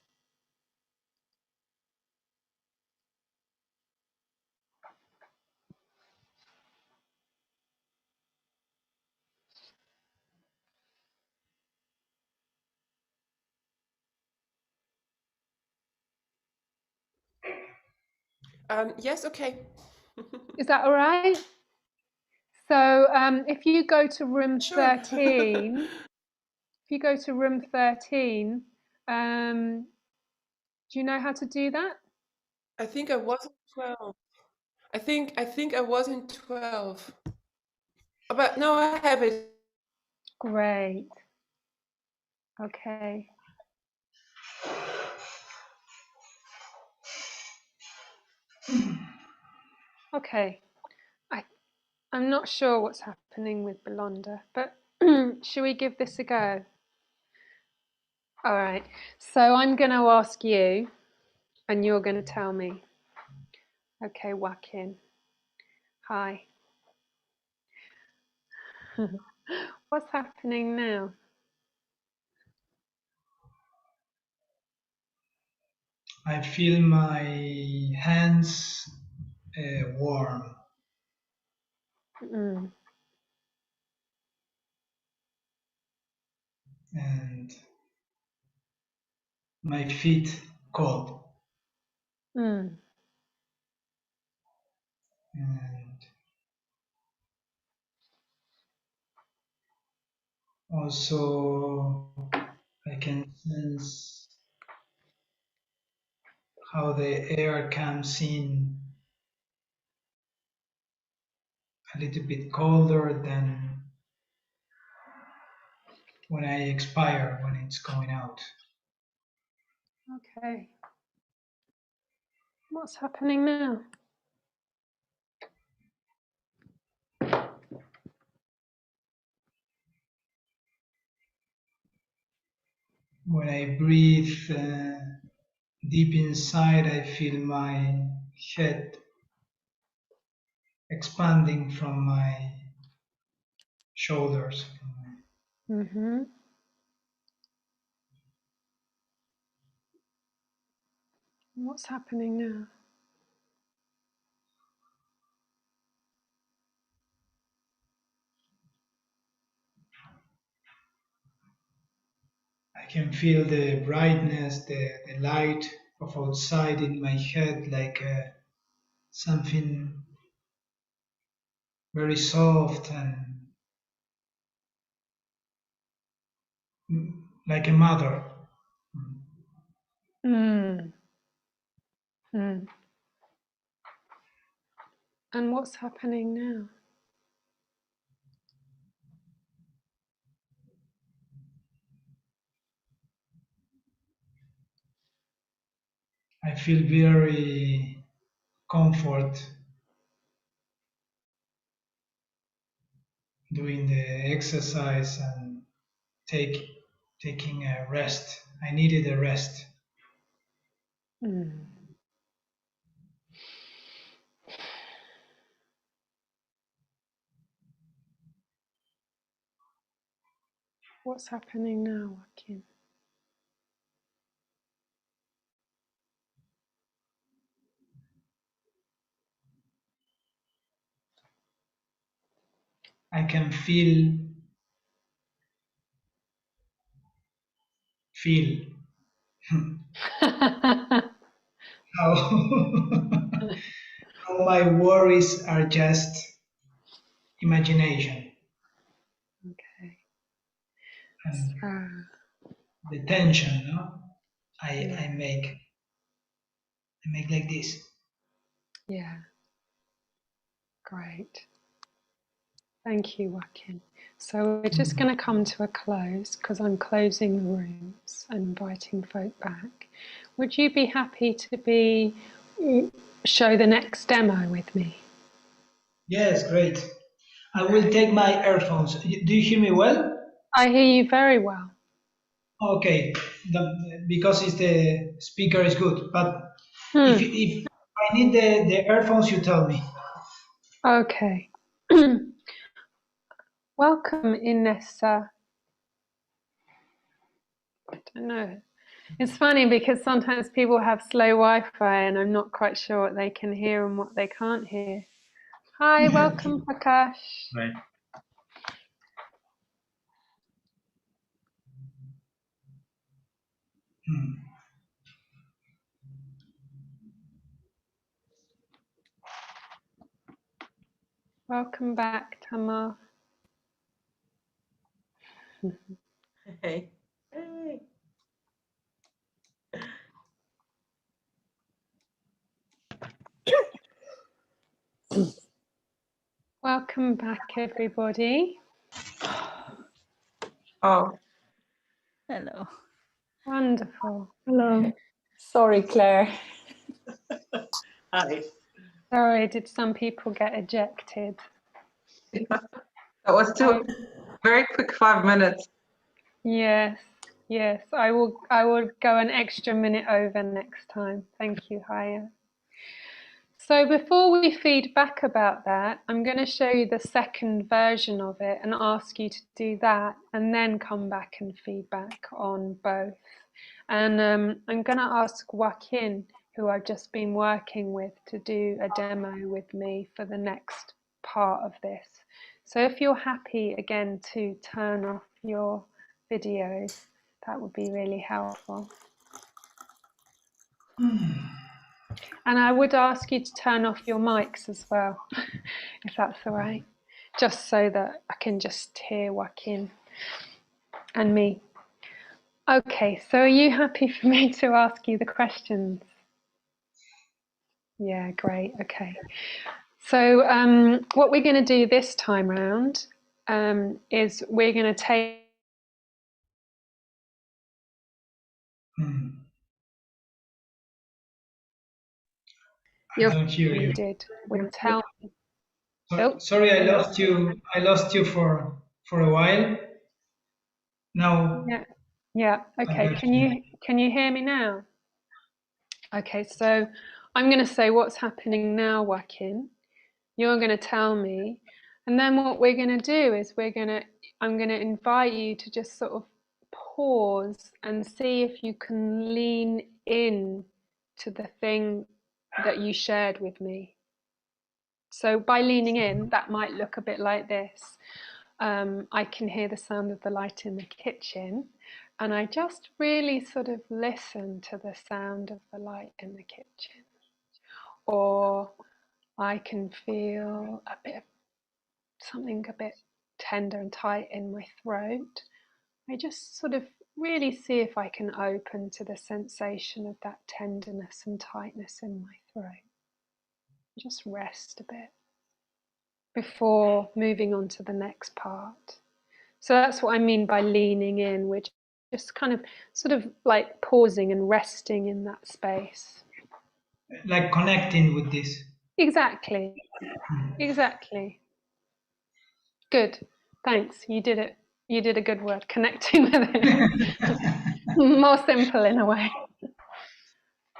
Yes, okay. Is that all right? So if you go to room 13, if you go to room 13, do you know how to do that? I think I was in 12. I think I was in 12. But no, I have it. Great. Okay. Okay. I'm not sure what's happening with Belonda, but should we give this a go? All right. So I'm going to ask you, and you're going to tell me. Okay, Joaquin. Hi. What's happening now? I feel my hands warm. Mm. And my feet cold. Mm. And also I can sense how the air comes in a little bit colder than when I expire, when it's going out. Okay. What's happening now? When I breathe deep inside, I feel my head expanding from my shoulders. Mm-hmm. What's happening now? I can feel the brightness, the light of outside in my head, like something very soft and like a mother. Mm. Mm. And what's happening now? I feel very comfort doing the exercise and taking a rest. I needed a rest. Mm. What's happening now, Joaquin? I can feel how, how my worries are just imagination. Okay. And the tension, no? I make like this. Yeah. Great. Thank you, Joaquin. So we're just going to come to a close because I'm closing the rooms and inviting folk back. Would you be happy to show the next demo with me? Yes, great. I will take my earphones. Do you hear me well? I hear you very well. Okay, because it's the speaker is good. But if I need the earphones, you tell me. Okay. Welcome, Inessa. I don't know. It's funny because sometimes people have slow Wi-Fi and I'm not quite sure what they can hear and what they can't hear. Hi, welcome, Prakash. Right. Welcome back, Tamar. Hey. Hey. Welcome back, everybody. Oh. Hello. Wonderful. Hello. Sorry, Claire. Hi. Sorry, did some people get ejected? That was very quick 5 minutes. Yes, yes. I will go an extra minute over next time. Thank you, Haya. So before we feed back about that, I'm going to show you the second version of it and ask you to do that and then come back and feed back on both. And I'm going to ask Joaquin, who I've just been working with, to do a demo with me for the next part of this. So if you're happy again to turn off your videos, that would be really helpful. And I would ask you to turn off your mics as well, if that's all right, just so that I can just hear Joaquin and me. Okay, so are you happy for me to ask you the questions? Yeah, great, okay. So what we're going to do this time round is we're going to take I don't hear you. did with Tell Me. Sorry, I lost you. I lost you for a while. Now. Yeah. Okay. Can you hear me now? Okay. So I'm going to say what's happening now, Joaquin. You're going to tell me, and then what we're going to do is I'm going to invite you to just sort of pause and see if you can lean in to the thing that you shared with me. So by leaning in, that might look a bit like this. I can hear the sound of the light in the kitchen, and I just really sort of listen to the sound of the light in the kitchen. Or I can feel something a bit tender and tight in my throat. I just sort of really see if I can open to the sensation of that tenderness and tightness in my throat. Just rest a bit before moving on to the next part. So that's what I mean by leaning in, which just kind of sort of like pausing and resting in that space. Like connecting with this. Exactly. Exactly. Good. Thanks. You did it. You did a good word, connecting with it. More simple in a way.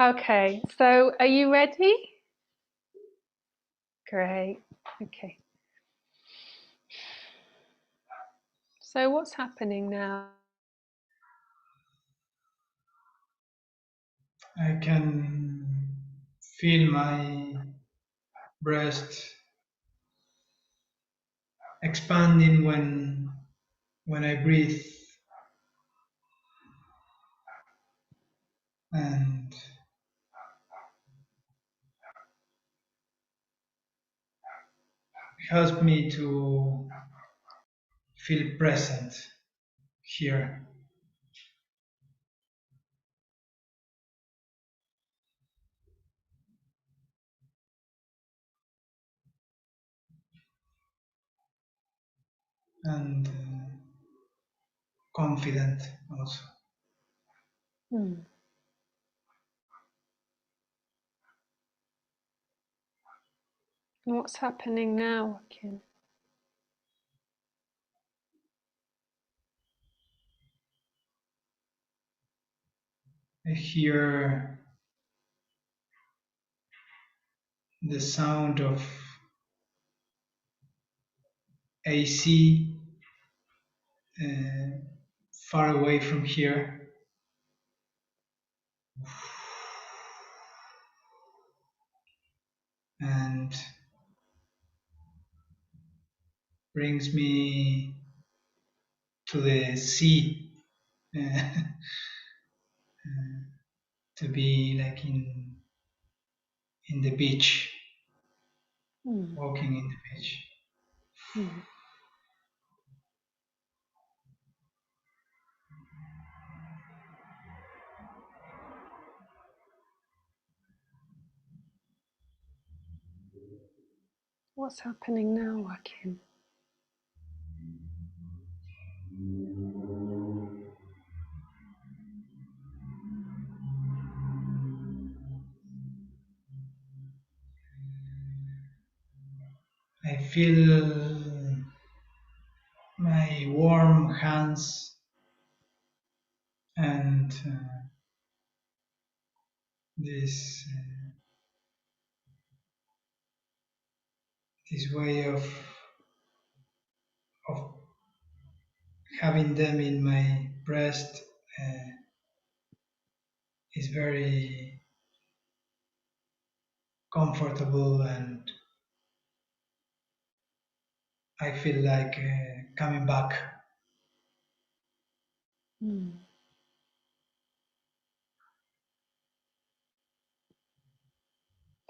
Okay, so are you ready? Great. Okay. So what's happening now? I can feel my breast expanding when I breathe, and helps me to feel present here. And confident also. What's happening now, Joaquin? I hear the sound of AC far away from here. And brings me to the sea, to be like in the beach, walking in the beach. What's happening now, Joaquin? I feel my warm hands and this this way of having them in my breast is very comfortable, and I feel like coming back.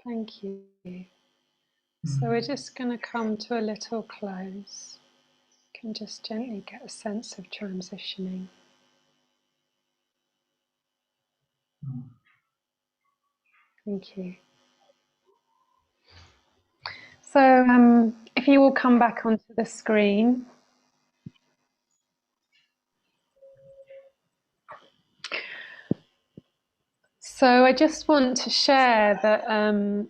Thank you. So we're just going to come to a little close. You can just gently get a sense of transitioning. Thank you. So if you will come back onto the screen. So I just want to share that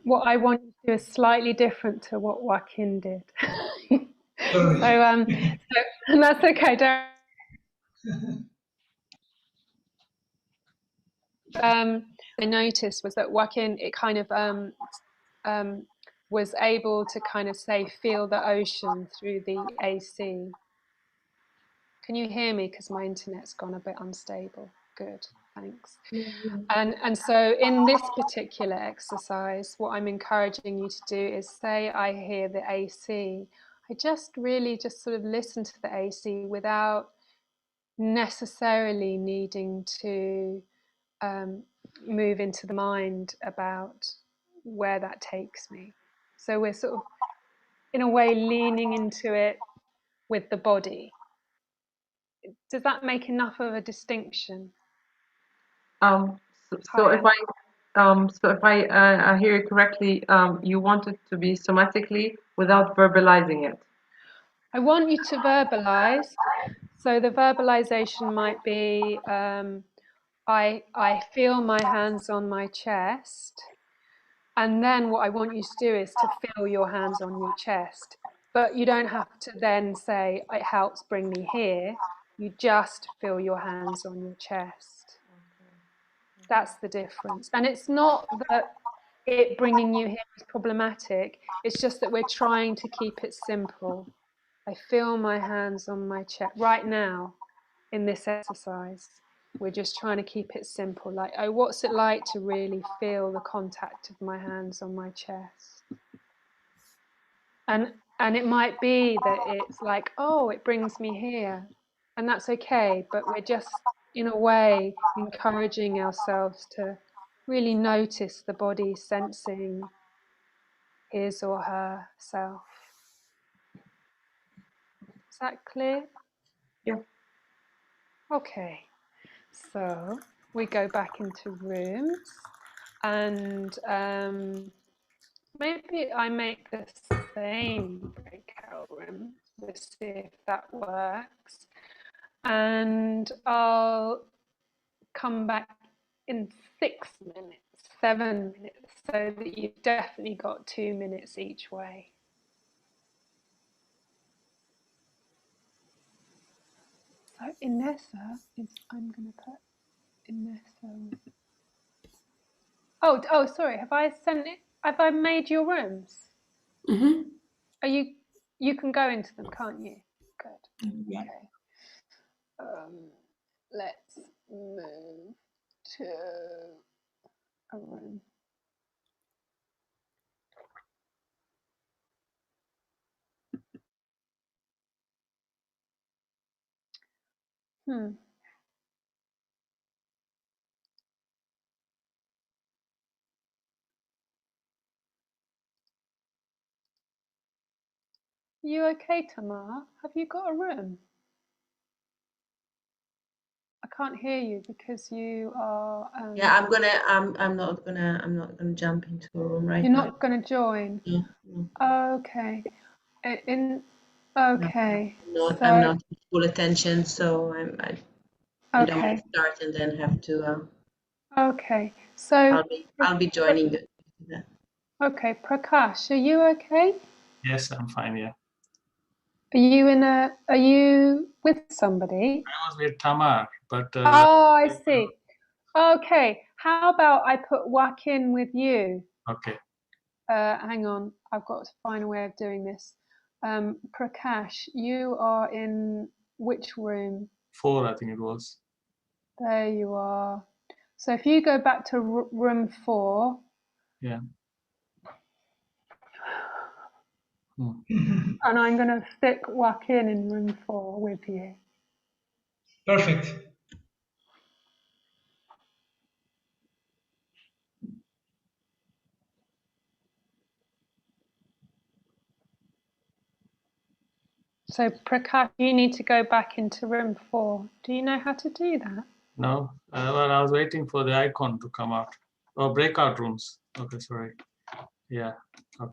what I want to do is slightly different to what Joaquin did. And that's okay. I noticed was that Joaquin, it kind of was able to kind of say, feel the ocean through the AC. Can you hear me? Because my internet's gone a bit unstable. Good, thanks. And so in this particular exercise, what I'm encouraging you to do is say, I hear the AC. I just really just sort of listen to the AC without necessarily needing to move into the mind about where that takes me. So we're sort of, in a way, leaning into it with the body. Does that make enough of a distinction? So if I hear you correctly, you want it to be somatically without verbalizing it. I want you to verbalize. So the verbalization might be, I feel my hands on my chest. And then what I want you to do is to feel your hands on your chest. But you don't have to then say, it helps bring me here. You just feel your hands on your chest. That's the difference. And it's not that it bringing you here is problematic. It's just that we're trying to keep it simple. I feel my hands on my chest right now in this exercise. We're just trying to keep it simple. Like, oh, what's it like to really feel the contact of my hands on my chest? And it might be that it's like, oh, it brings me here. And that's okay. But we're just, in a way, encouraging ourselves to really notice the body sensing his or her self. Is that clear? Yeah. Okay. So we go back into rooms, and maybe I make the same breakout room. Let's see if that works. And I'll come back in 6 minutes, 7 minutes, so that you've definitely got 2 minutes each way. So Inessa is, I'm going to put Inessa Oh, sorry. Have I sent it? Have I made your rooms? Mm-hmm. Are you? You can go into them, can't you? Good. Yeah. Okay. Let's move to a room. You okay, Tamar? Have you got a room? I can't hear you because you are. Yeah, I'm not gonna jump into a room right You're now. not going to join. No, Okay. Okay. I'm not full attention, so I don't want Okay. to start and then have to. Okay. So I'll be joining the. Okay, Prakash, are you okay? Yes, I'm fine. Yeah. Are you with somebody? I was with Tamar, but. Oh, I see. Okay. How about I put Joaquin with you? Okay. Hang on. I've got to find a way of doing this. Prakash, you are in which room? 4, I think it was. There you are. So if you go back to room 4. Yeah. And I'm going to stick Joaquin in room 4 with you. Perfect. So Prakash, you need to go back into room 4. Do you know how to do that? No, well, I was waiting for the icon to come out. Oh, breakout rooms. Okay, sorry. Yeah. Okay.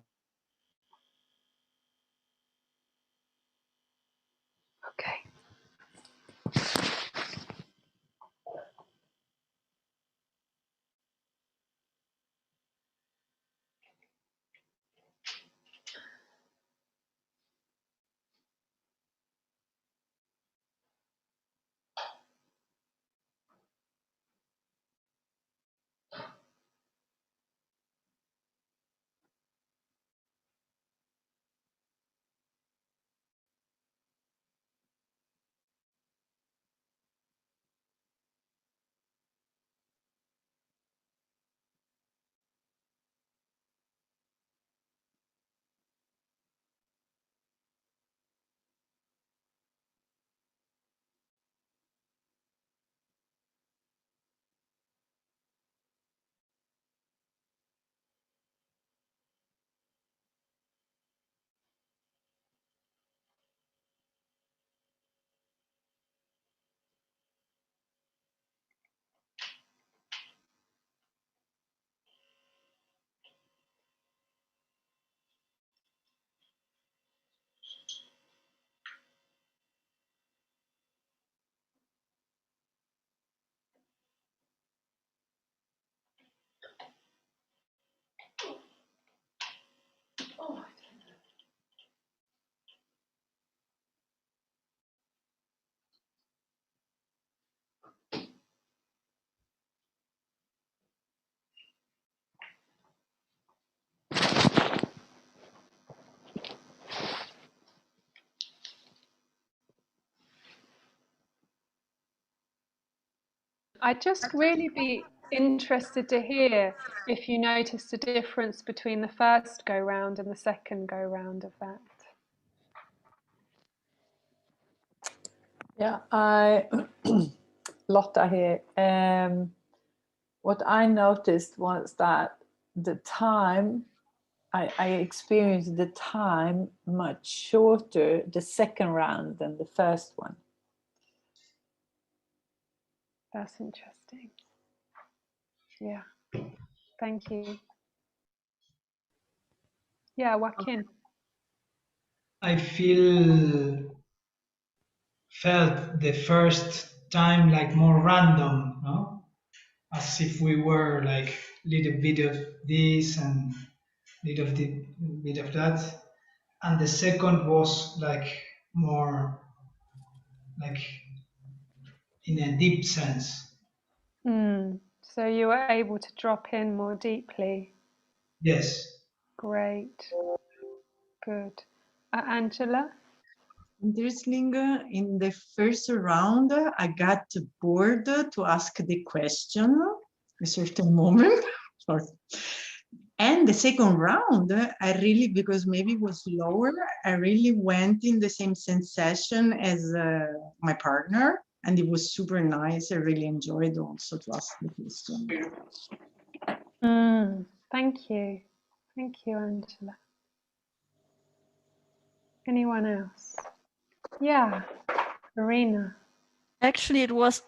I'd just really be interested to hear if you noticed a difference between the first go round and the second go round of that. Yeah, Lotta here. What I noticed was that the time, I experienced the time much shorter the second round than the first one. That's interesting. Yeah, thank you. Yeah, Joaquin. I felt the first time like more random, no? As if we were like little bit of this and little bit of that, and the second was like more like in a deep sense. So you were able to drop in more deeply. Yes. Great. Good. Angela? Interesting. In the first round, I got bored to ask the question a certain moment. Sorry. And the second round, I really, because maybe it was lower, I really went in the same sensation as my partner. And it was super nice. I really enjoyed also to ask the question. Thank you. Thank you, Angela. Anyone else? Yeah, Marina. Actually, it was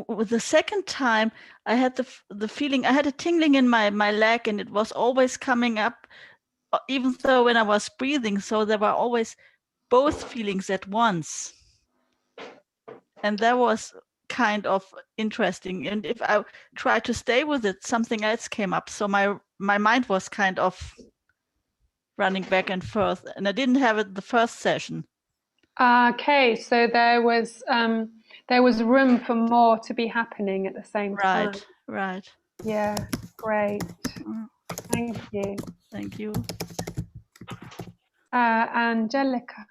with the second time I had the feeling, I had a tingling in my leg, and it was always coming up, even though when I was breathing. So there were always both feelings at once, and that was kind of interesting. And if I tried to stay with it, something else came up. So my mind was kind of running back and forth, and I didn't have it the first session. Okay, so there was room for more to be happening at the same time. Right. Yeah, great. Thank you. Thank you. Angelica.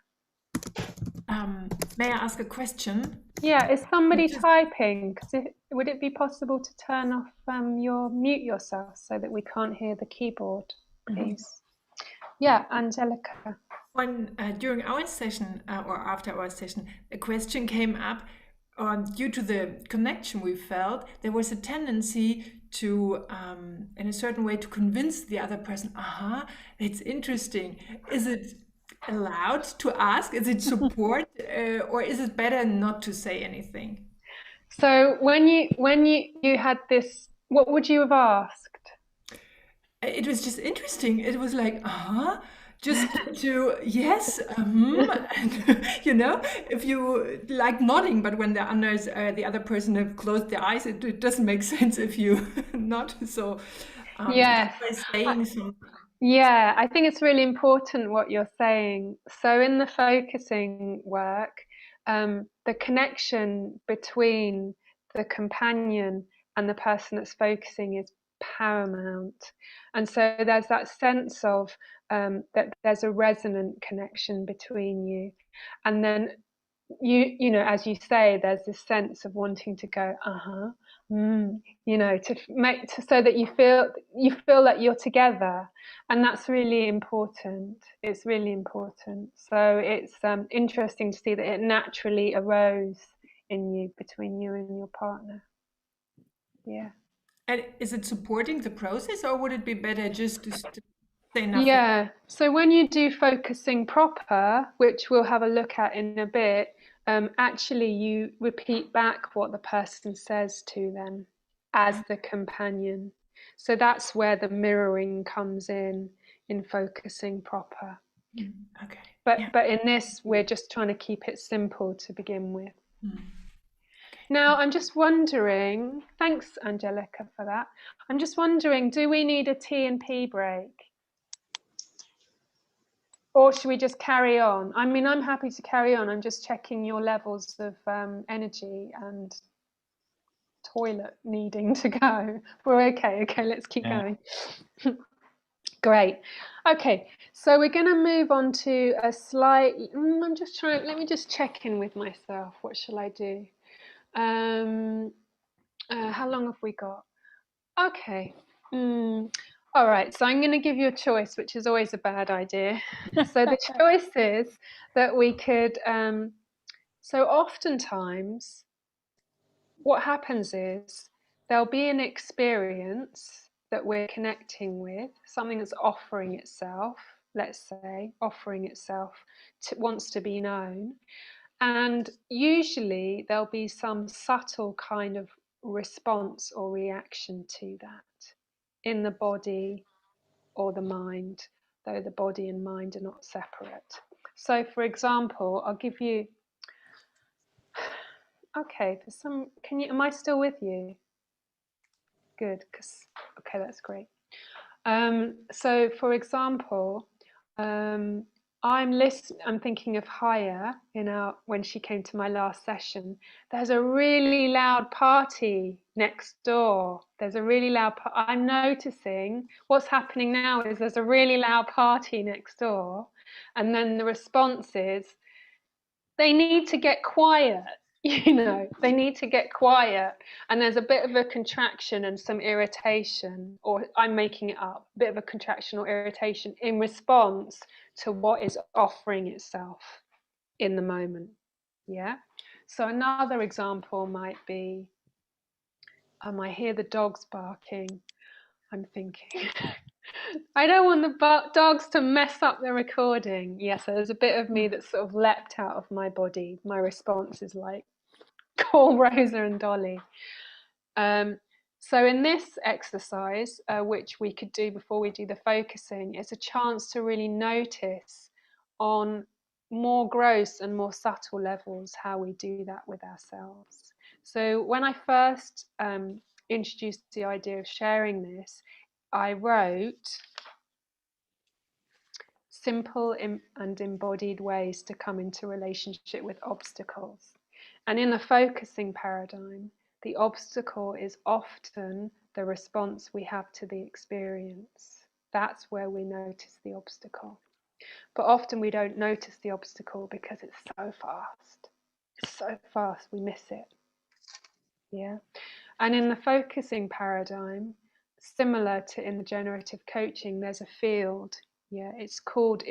May I ask a question? Yeah, is somebody typing? Would it be possible to turn off mute yourself so that we can't hear the keyboard, please? Yeah, Angelica. When during our session or after our session, a question came up. Due to the connection we felt, there was a tendency to, in a certain way, to convince the other person, it's interesting. Is it allowed to ask? Is it support? Or is it better not to say anything? So when you had this, what would you have asked? It was just interesting. It was like, just to yes, and, you know, if you like nodding, but when the other person have closed their eyes, it doesn't make sense if you nod. So Yes, saying something. Yeah, I think it's really important what you're saying. So in the focusing work, the connection between the companion and the person that's focusing is paramount. And so there's that sense of that there's a resonant connection between you. And then you know, as you say, there's this sense of wanting to go, you know, to make so that you feel that you're together, and that's really important. It's really important. So it's interesting to see that it naturally arose in you, between you and your partner. Yeah. And is it supporting the process, or would it be better just to say nothing? Yeah. So when you do focusing proper, which we'll have a look at in a bit, actually you repeat back what the person says to them as the companion. So that's where the mirroring comes in focusing proper. Okay. But in this, we're just trying to keep it simple to begin with. Now, I'm just wondering, thanks, Angelica, for that. I'm just wondering, do we need a T&P break? Or should we just carry on? I mean, I'm happy to carry on. I'm just checking your levels of energy and toilet needing to go. We're okay. Okay, let's keep going. Great. Okay, so we're going to move on to a slight. I'm just trying. Let me just check in with myself. What shall I do? How long have we got? Okay. All right, so I'm going to give you a choice, which is always a bad idea. So the choice is that we could, so oftentimes what happens is there'll be an experience that we're connecting with, something that's offering itself, let's say, wants to be known. And usually there'll be some subtle kind of response or reaction to that in the body or the mind, though the body and mind are not separate. So for example, I'll give you, okay, am I still with you? Good, okay, that's great. So for example, I'm thinking of Haya when she came to my last session. There's a really loud party next door. There's a really loud. I'm noticing what's happening now is there's a really loud party next door, and then the response is they need to get quiet. They need to get quiet, and there's a bit of a contraction and some irritation, or I'm making it up, a bit of a contraction or irritation in response to what is offering itself in the moment. Yeah. So another example might be, I hear the dogs barking. I'm thinking, I don't want the dogs to mess up the recording. Yes, so there's a bit of me that's sort of leapt out of my body. My response is like, call Rosa and Dolly. So in this exercise, which we could do before we do the focusing, it's a chance to really notice on more gross and more subtle levels how we do that with ourselves. So when I first introduced the idea of sharing this, I wrote simple and embodied ways to come into relationship with obstacles. And in the focusing paradigm, the obstacle is often the response we have to the experience. That's where we notice the obstacle. But often we don't notice the obstacle because it's so fast. It's so fast, we miss it. Yeah. And in the focusing paradigm, similar to in the generative coaching, there's a field. Yeah, it's called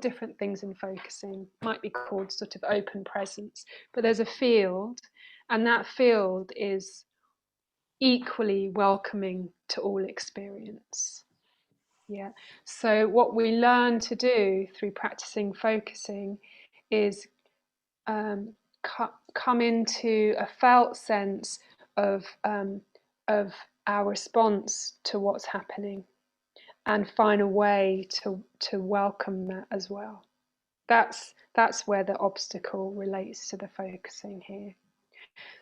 different things in focusing. Might be called sort of open presence, but there's a field, and that field is equally welcoming to all experience. Yeah. So what we learn to do through practicing focusing is come into a felt sense of our response to what's happening, and find a way to welcome that as well. That's where the obstacle relates to the focusing here.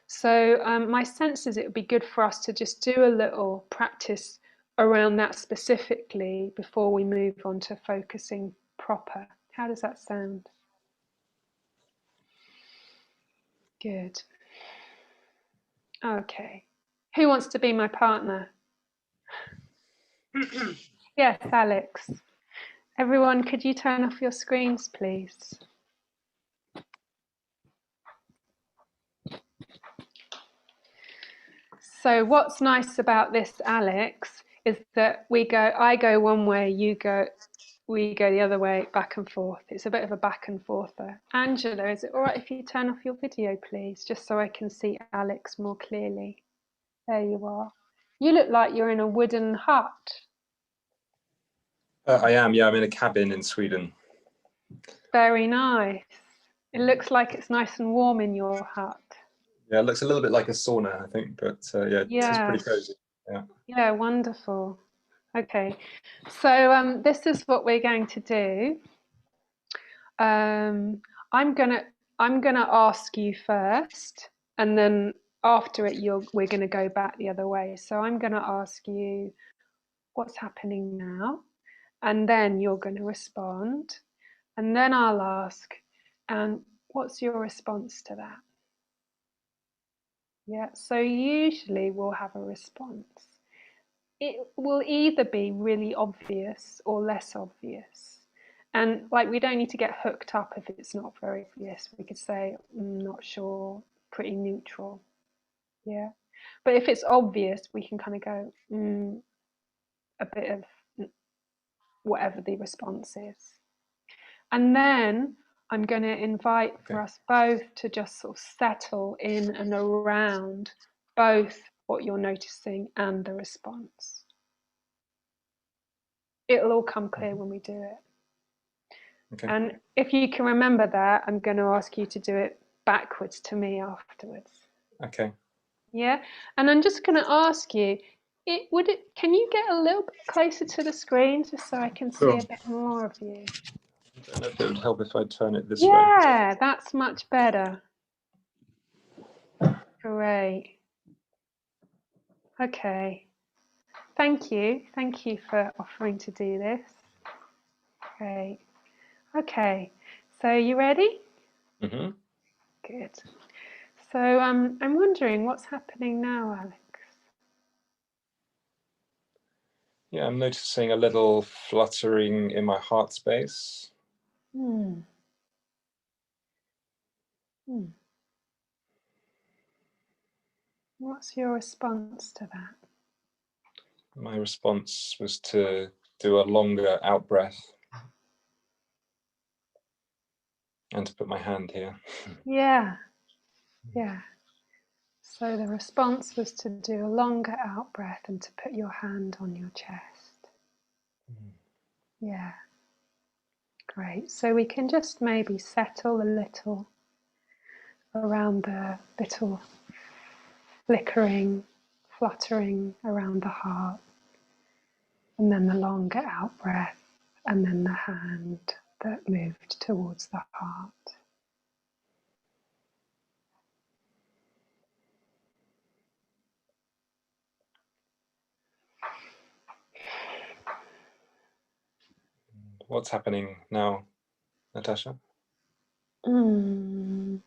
So my sense is it would be good for us to just do a little practice around that specifically before we move on to focusing proper. How does that sound? Good. Okay. Who wants to be my partner? Yes, Alex. Everyone, could you turn off your screens, please? So what's nice about this, Alex, is that I go one way, we go the other way, back and forth. It's a bit of a back and forth there. Angela, is it all right if you turn off your video, please, just so I can see Alex more clearly? There you are. You look like you're in a wooden hut. I am, yeah, I'm in a cabin in Sweden. Very nice. It looks like it's nice and warm in your hut. Yeah, it looks a little bit like a sauna, I think, but yeah, it's pretty cozy. Yeah. Yeah, wonderful. Okay, so this is what we're going to do. I'm gonna ask you first, and then after it, we're gonna go back the other way. So I'm gonna ask you, what's happening now? And then you're gonna respond, and then I'll ask, and what's your response to that? Yeah, so usually we'll have a response. It will either be really obvious or less obvious. And like, we don't need to get hooked up if it's not very obvious. We could say, not sure, pretty neutral. Yeah. But if it's obvious, we can kind of go, a bit of whatever the response is. And then I'm going to invite for us both to just sort of settle in and around both what you're noticing and the response. It'll all come clear when we do it. Okay. And if you can remember that, I'm going to ask you to do it backwards to me afterwards. Okay. Yeah. And I'm just going to ask you, can you get a little bit closer to the screen just so I can see a bit more of you? I don't know if it would help if I turn it this way. Yeah, that's much better. Great. Okay. Thank you. Thank you for offering to do this. Great. Okay, so you ready? Mm-hmm. Good. So I'm wondering what's happening now, Alex? Yeah, I'm noticing a little fluttering in my heart space. Hmm. What's your response to that? My response was to do a longer out breath and to put my hand here. Yeah, yeah. So the response was to do a longer out breath and to put your hand on your chest. Yeah, great. So we can just maybe settle a little around the little flickering, fluttering around the heart, and then the longer out breath, and then the hand that moved towards the heart. What's happening now, Natasha? Mm.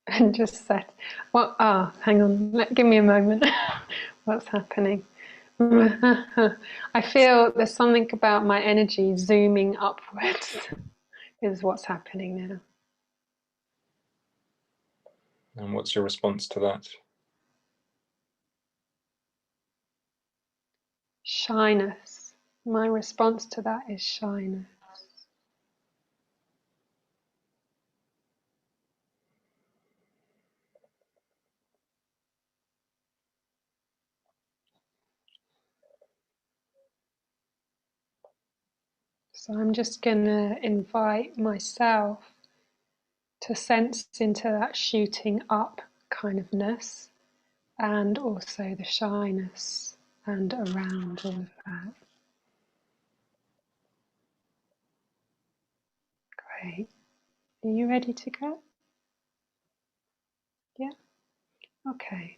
And just said, well, hang on, give me a moment. What's happening? I feel there's something about my energy zooming upwards is what's happening now. And what's your response to that? Shyness. My response to that is shyness. So I'm just going to invite myself to sense into that shooting up kind of ness, and also the shyness and around all of that. Great. Are you ready to go? Yeah? Okay.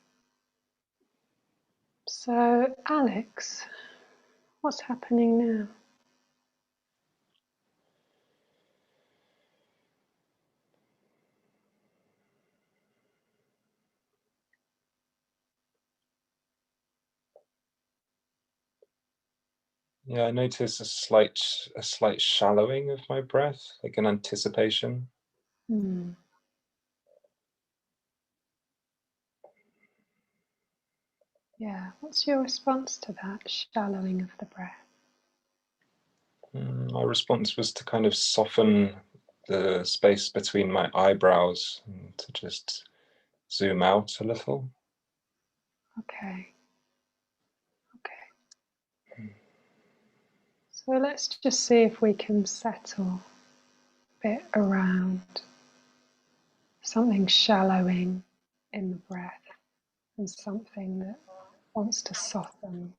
So, Alex, what's happening now? Yeah, I notice a slight shallowing of my breath, like an anticipation. Hmm. Yeah, what's your response to that shallowing of the breath? My response was to kind of soften the space between my eyebrows and to just zoom out a little. Okay. Okay. So let's just see if we can settle a bit around something shallowing in the breath and something that wants to soften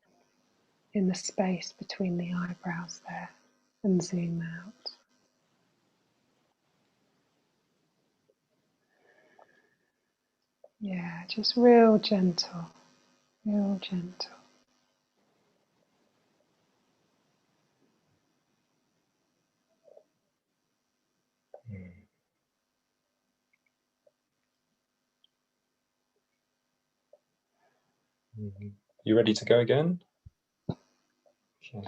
in the space between the eyebrows there and zoom out. Yeah, just real gentle, real gentle. You ready to go again? Okay.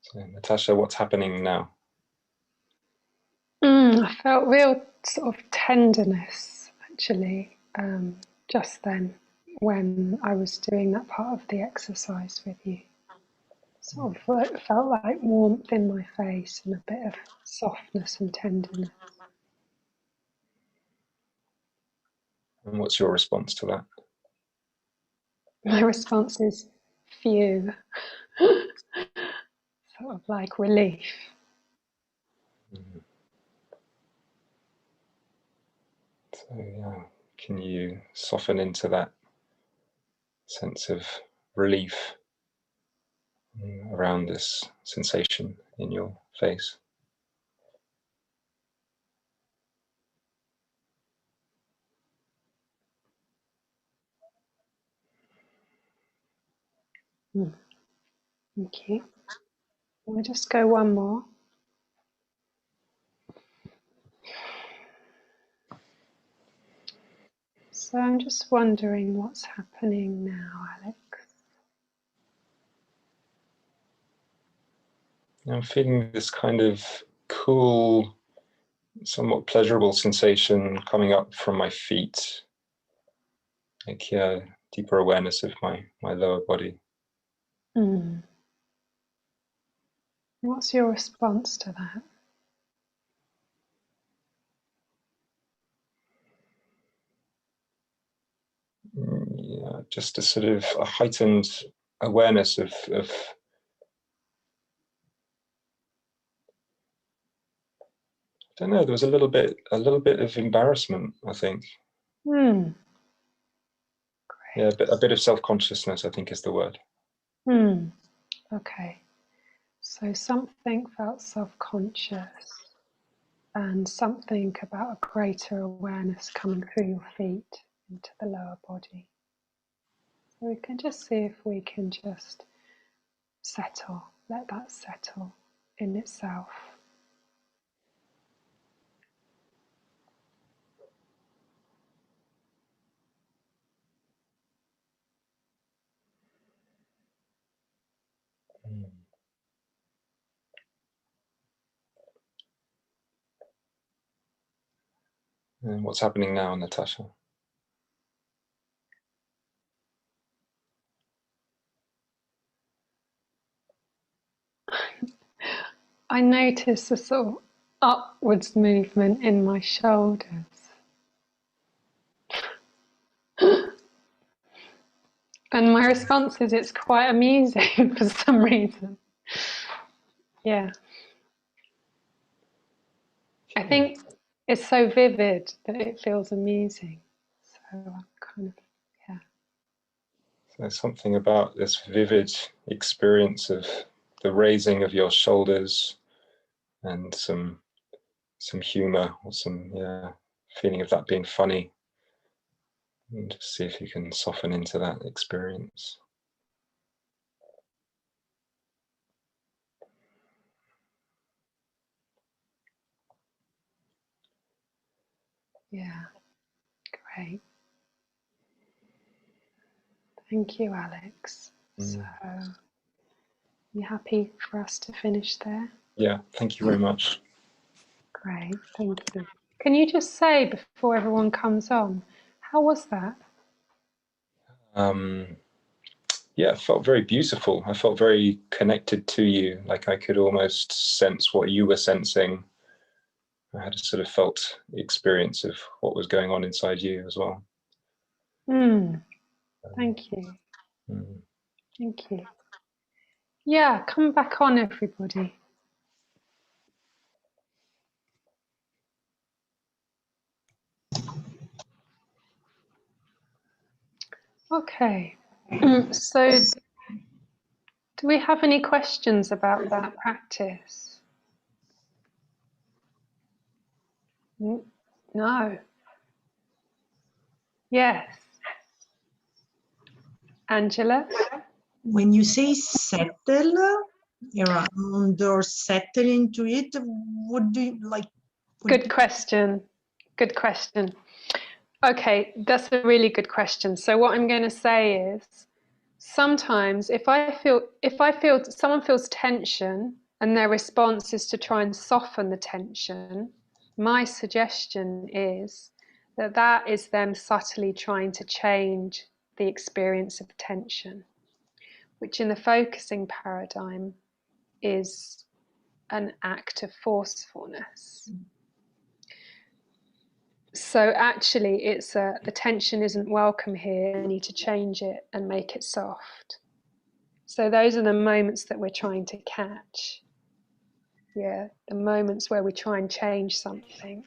So, Natasha, what's happening now? I felt real sort of tenderness actually just then when I was doing that part of the exercise with you. Sort of felt like warmth in my face and a bit of softness and tenderness. And what's your response to that? My response is phew, sort of like relief. So yeah, can you soften into that sense of relief around this sensation in your face? Thank you. We'll just go one more. So I'm just wondering what's happening now, Alex. I'm feeling this kind of cool, somewhat pleasurable sensation coming up from my feet. Like, yeah, deeper awareness of my lower body. What's your response to that? Yeah, just a sort of a heightened awareness of I don't know, there was a little bit of embarrassment, I think. Great. Yeah, a bit of self-consciousness, I think is the word. Okay. So something felt self-conscious and something about a greater awareness coming through your feet into the lower body. So we can just see if we can just settle, let that settle in itself. And what's happening now, Natasha? I notice a sort of upwards movement in my shoulders. And my response is it's quite amusing for some reason. Yeah. I think it's so vivid that it feels amusing. So I'm kind of, yeah. There's something about this vivid experience of the raising of your shoulders and some humor or some feeling of that being funny. And just see if you can soften into that experience. Yeah, great. Thank you, Alex. So, you happy for us to finish there? Yeah, thank you very much. Great, thank you. Can you just say before everyone comes on, how was that? Yeah, it felt very beautiful. I felt very connected to you, like I could almost sense what you were sensing. I had a sort of felt experience of what was going on inside you as well. Thank you. Thank you. Yeah, come back on, everybody. Okay, so do we have any questions about that practice? No. Yes. Angela? When you say settle around or settle into it, what do you like? Good question. Good question. Okay, that's a really good question. So what I'm going to say is, sometimes if I feel someone feels tension and their response is to try and soften the tension, my suggestion is that that is them subtly trying to change the experience of tension, which in the focusing paradigm is an act of forcefulness. So actually it's the tension isn't welcome here, I need to change it and make it soft. So those are the moments that we're trying to catch. Yeah, the moments where we try and change something.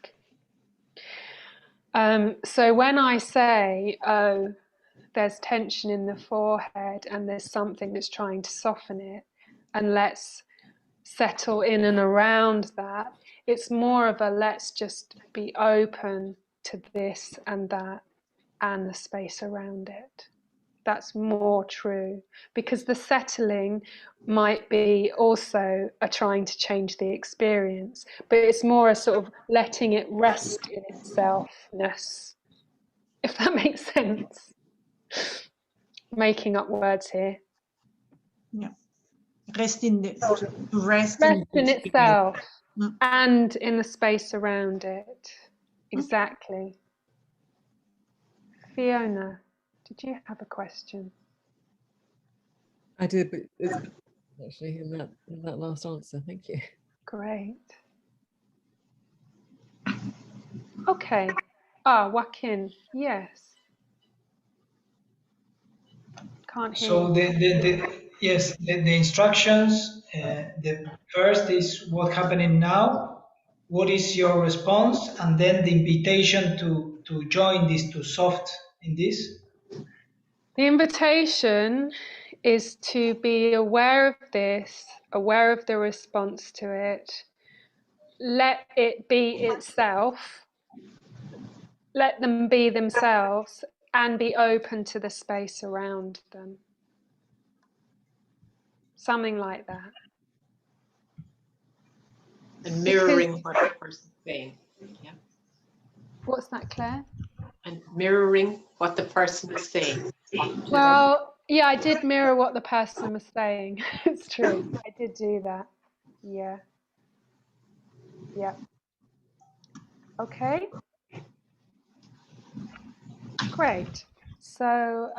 So when I say, oh, there's tension in the forehead and there's something that's trying to soften it, and let's settle in and around that, it's more of a let's just be open to this and that and the space around it. that's more true, because the settling might be also a trying to change the experience, but it's more a sort of letting it rest in itselfness, if that makes sense. Making up words here. Yeah. Rest in the Rest in itself and in the space around it. Exactly. Fiona, did you have a question? I did, but it's actually in that last answer. Thank you. Great. Okay. Ah, Joaquin, yes. Can't hear So you. the instructions. The first is what's happening now. What is your response, and then the invitation to join this, to soft in this. The invitation is to be aware of this, aware of the response to it. Let it be itself. Let them be themselves and be open to the space around them. Something like that. And mirroring what the person's saying. Yeah. What's that, Claire? And mirroring what the person is saying. Well, yeah, I did mirror what the person was saying. It's true. I did do that. Yeah. Yeah. Okay. Great. So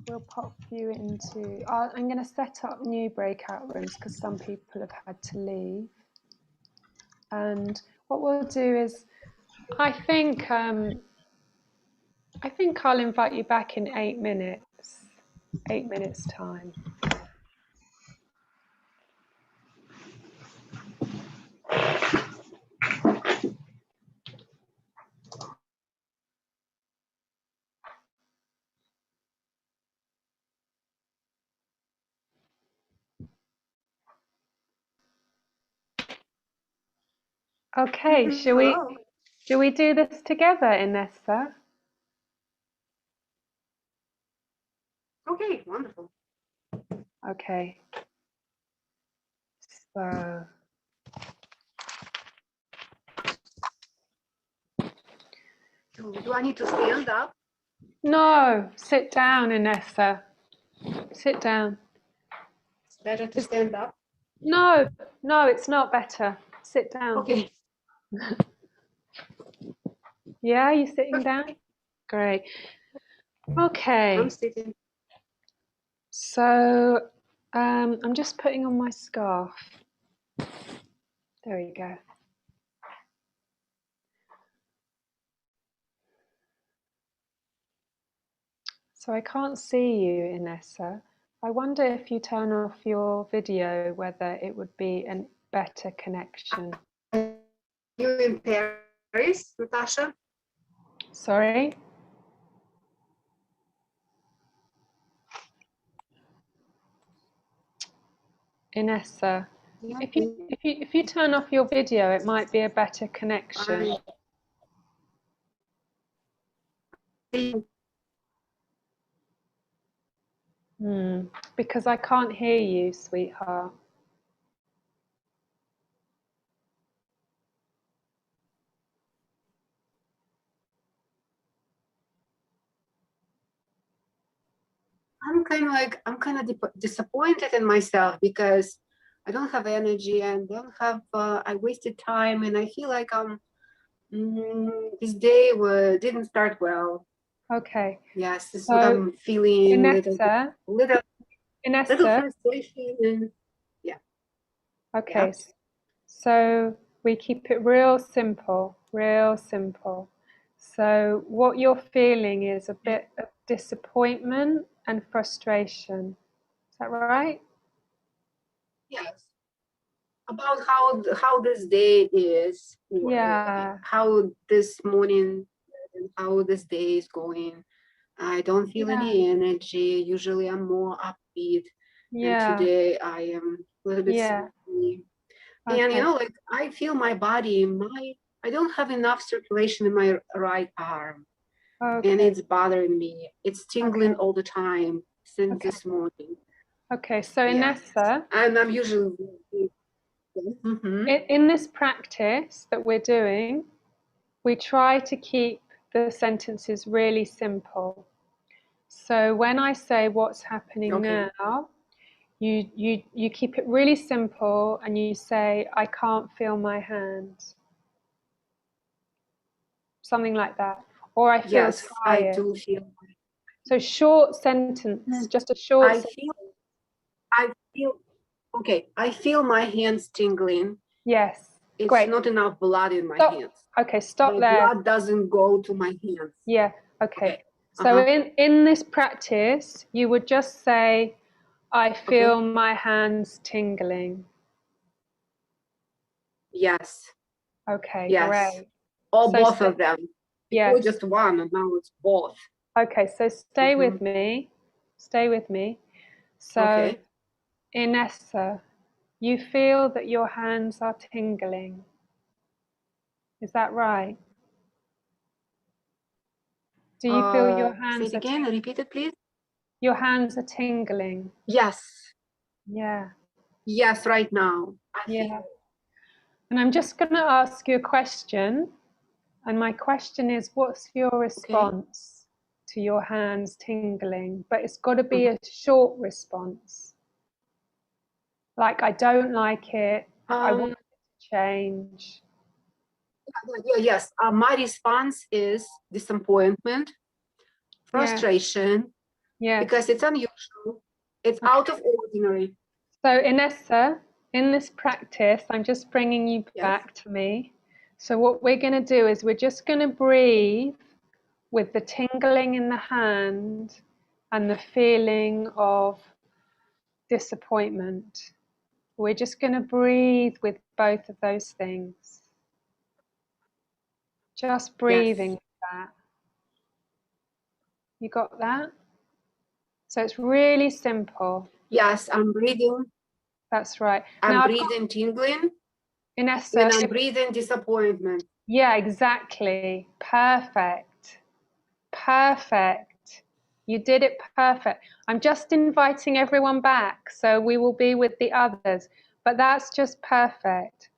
we'll pop you into, I'm going to set up new breakout rooms because some people have had to leave. And what we'll do is, I think I'll invite you back in 8 minutes. 8 minutes time. Okay, shall we do this together, Inessa? Okay, wonderful. Okay. So do I need to stand up? no, sit down, Inessa. Sit down. It's better to stand up. No, it's not better. Sit down. Okay. Yeah, you sitting down? Great. Okay. I'm sitting. So I'm just putting on my scarf. There we go. So I can't see you, Inessa. I wonder if you turn off your video, whether it would be a better connection. Are you in Paris, Natasha? Sorry? Inessa, if you turn off your video, it might be a better connection. Because I can't hear you, sweetheart. I'm kind of disappointed in myself because I don't have energy and don't have. I wasted time, and I feel like this day didn't start well. Okay. Yes, this is what I'm feeling. Inessa, little Inessa. frustration. And, yeah. Okay. Yeah. So we keep it real simple, real simple. So what you're feeling is a bit of disappointment and frustration. Is that right? Yes. About how this day is. Yeah. How this morning and how this day is going. I don't feel any energy. Usually I'm more upbeat. Yeah. And today I am a little bit sleepy. Okay. And like I feel my body, I don't have enough circulation in my right arm. and Okay. it's bothering me. It's tingling all the time since this morning. Okay, so Yeah. Inessa, And I'm usually in this practice that we're doing, we try to keep the sentences really simple. So when I say what's happening now, you keep it really simple and you say, I can't feel my hands. Something like that. Or I feel yes, tired. I do feel. So short sentence, just a short sentence. Okay, I feel my hands tingling. Yes, it's great. not enough blood in my hands. Okay, stop my there. blood doesn't go to my hands. Yeah, okay. So in this practice, you would just say, I feel my hands tingling. Yes. Okay, yes. Great. Or So both of them. Yes. Before just one, and now it's both. Okay, so stay with me. Stay with me. So, Inessa, you feel that your hands are tingling. Is that right? Do you feel your hands Say it again, repeat it, please. Your hands are tingling. Yes. Yeah. Yes, right now. Yeah. And I'm just going to ask you a question. And my question is, what's your response to your hands tingling? But it's got to be a short response. Like, I don't like it. I want it to change. Yes. My response is disappointment, frustration, because it's unusual. It's out of ordinary. So, Inessa, in this practice, I'm just bringing you back to me. So what we're going to do is we're just going to breathe with the tingling in the hand and the feeling of disappointment. We're just going to breathe with both of those things. Just breathing with that. You got that? So it's really simple. Yes, I'm breathing. That's right. I'm breathing tingling. Inessa, and I'm breathing disappointment. Yeah, exactly. Perfect. Perfect. You did it perfect. I'm just inviting everyone back, so we will be with the others. But that's just perfect.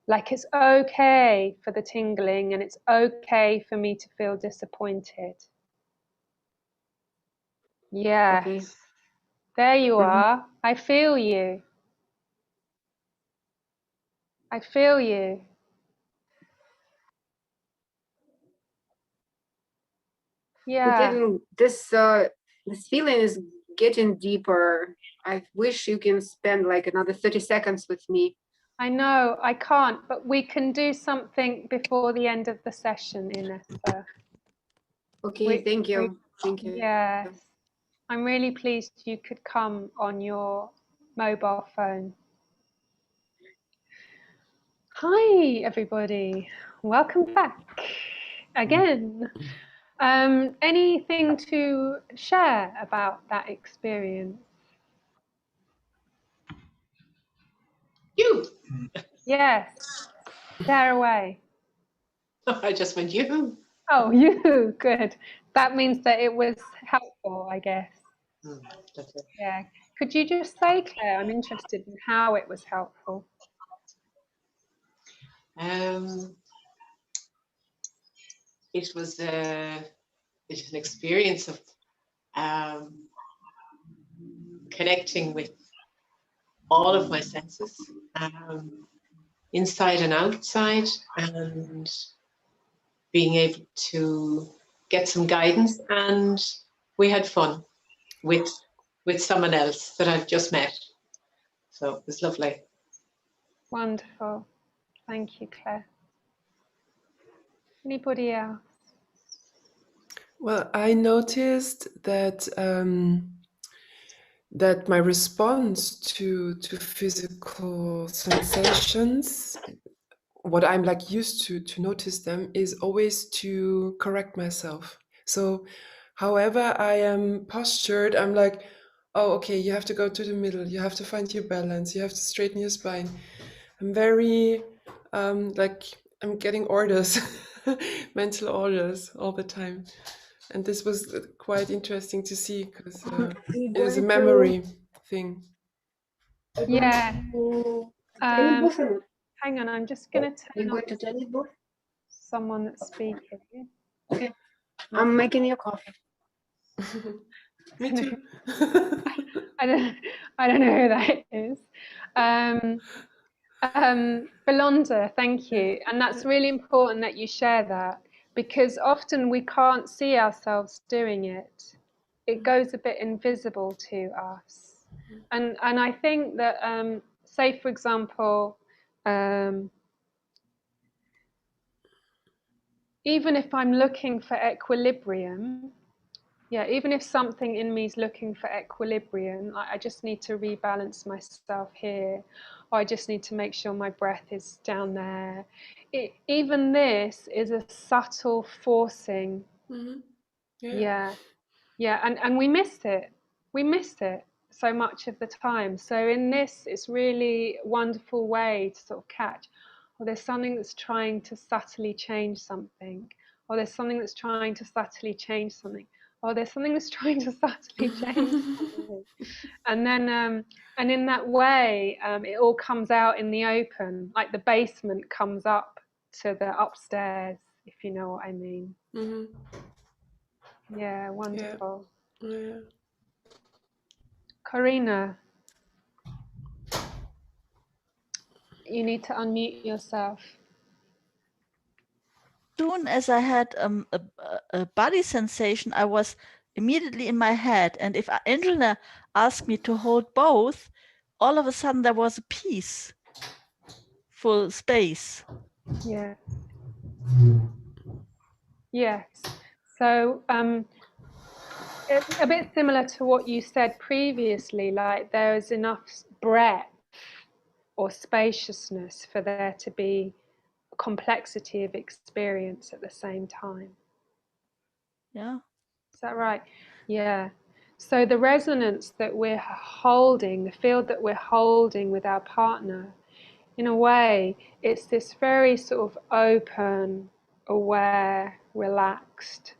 Like, it's okay for the tingling and it's okay for me to feel disappointed. Yes. There you are. I feel you. I feel you. Yeah. This feeling is getting deeper. I wish you can spend like another 30 seconds with me. I know, I can't, but we can do something before the end of the session, Inessa. Okay, thank you. Thank you. Yes. I'm really pleased you could come on your mobile phone. Hi, everybody. Welcome back again. Anything to share about that experience? You. Yes. Share away. I just went you. Oh, you. Good. That means that it was helpful, I guess. Yeah. Could you just say, Claire, I'm interested in how it was helpful. It was an experience of connecting with all of my senses, inside and outside, and being able to get some guidance. And we had fun with someone else that I've just met. So it was lovely. Wonderful. Thank you, Claire. Anybody else? Well, I noticed that that my response to physical sensations, what I'm like used to notice them, is always to correct myself. So however I am postured, I'm like, oh, okay, you have to go to the middle, you have to find your balance, you have to straighten your spine. I'm very like I'm getting orders, mental orders all the time. And this was quite interesting to see because We're it was a going memory thing. Yeah. Tennis booth or not? Hang on, I'm just going to You turn going off to tennis booth? someone that's speaking. Okay. I'm making you coffee. Me too. I don't know who that is. Belonda, thank you. And that's really important that you share that, because often we can't see ourselves doing it. It goes a bit invisible to us. And I think that, say, for example, even if I'm looking for equilibrium, yeah, even if something in me is looking for equilibrium, I just need to rebalance myself here, or I just need to make sure my breath is down there. Even this is a subtle forcing. Mm-hmm. Yeah, and we miss it. We miss it so much of the time. So in this, it's really a wonderful way to sort of catch, or there's something that's trying to subtly change something, or there's something that's trying to subtly change something. Oh, there's something that's trying to subtly change something. And then, and in that way, it all comes out in the open, like the basement comes up to the upstairs, if you know what I mean. Mm-hmm. Yeah, wonderful. Yeah. Karina, you need to unmute yourself. Soon as I had a body sensation, I was immediately in my head. And if Angela asked me to hold both, all of a sudden there was a peace, full space. Yeah. Yes. So a bit similar to what you said previously, like there is enough breadth or spaciousness for there to be complexity of experience at the same time. Yeah. Is that right? Yeah. So the resonance that we're holding, the field that we're holding with our partner, in a way, it's this very sort of open, aware, relaxed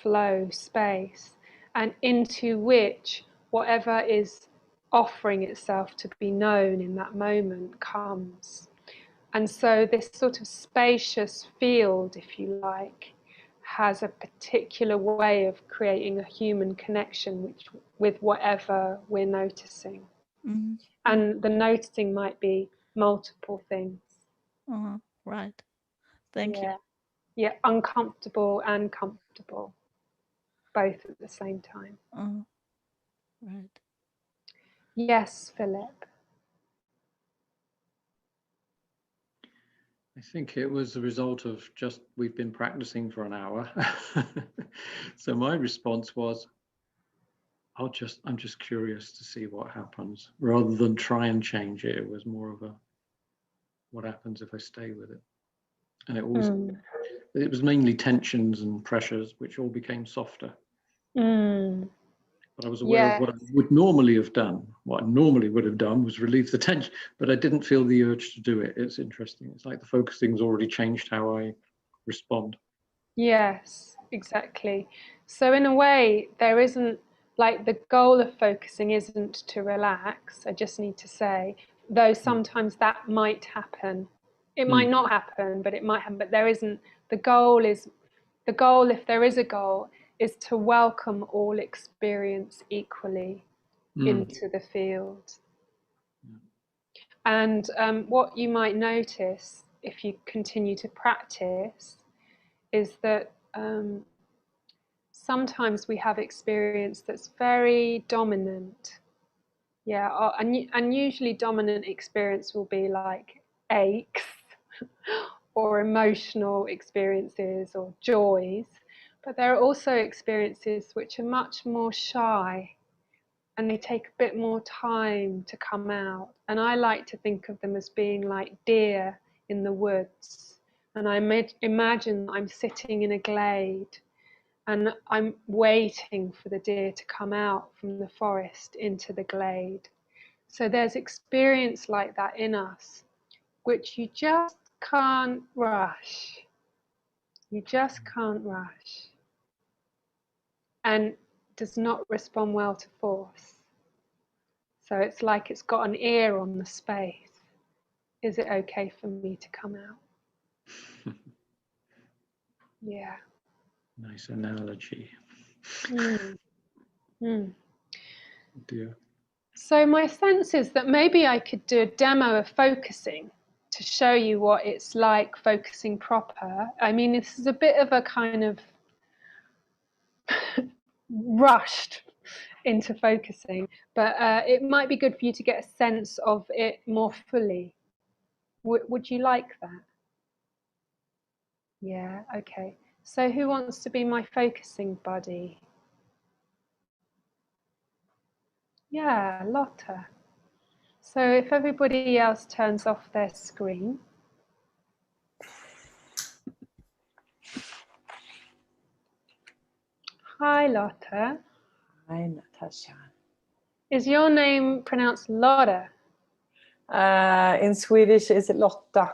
flow space, and into which whatever is offering itself to be known in that moment comes. And so this sort of spacious field, if you like, has a particular way of creating a human connection with whatever we're noticing. Mm-hmm. And the noticing might be multiple things. Right. Thank you. Yeah, uncomfortable and comfortable, both at the same time. Right. Yes, Philip. I think it was the result of just, we've been practicing for an hour. So my response was, I'm just curious to see what happens, rather than try and change it. It was more of a, what happens if I stay with it? And it always, it was mainly tensions and pressures, which all became softer. But I was aware of what I would normally have done. What I normally would have done was relieve the tension, but I didn't feel the urge to do it. It's interesting. It's like the focusing's already changed how I respond. Yes, exactly. So in a way, there isn't, like, the goal of focusing isn't to relax, I just need to say, though sometimes that might happen. It might not happen, but it might happen. But there isn't, the goal, if there is a goal, is to welcome all experience equally into the field. And what you might notice if you continue to practice is that sometimes we have experience that's very dominant. Yeah, and usually dominant experience will be like aches or emotional experiences or joys. But there are also experiences which are much more shy, and they take a bit more time to come out. And I like to think of them as being like deer in the woods. And I imagine I'm sitting in a glade and I'm waiting for the deer to come out from the forest into the glade. So there's experience like that in us, which you just can't rush. You just can't rush. and does not respond well to force. So it's like it's got an ear on the space. Is it okay for me to come out? Yeah. Nice analogy. Mm. Mm. Dear. So my sense is that maybe I could do a demo of focusing to show you what it's like focusing proper. I mean, this is a bit of a kind of rushed into focusing, but it might be good for you to get a sense of it more fully. Would you like that? Yeah, okay. So who wants to be my focusing buddy? Yeah, Lotta. So if everybody else turns off their screen. Hi, Lotta. Hi, Natasha. Is your name pronounced Lotta? In Swedish, it's Lotta.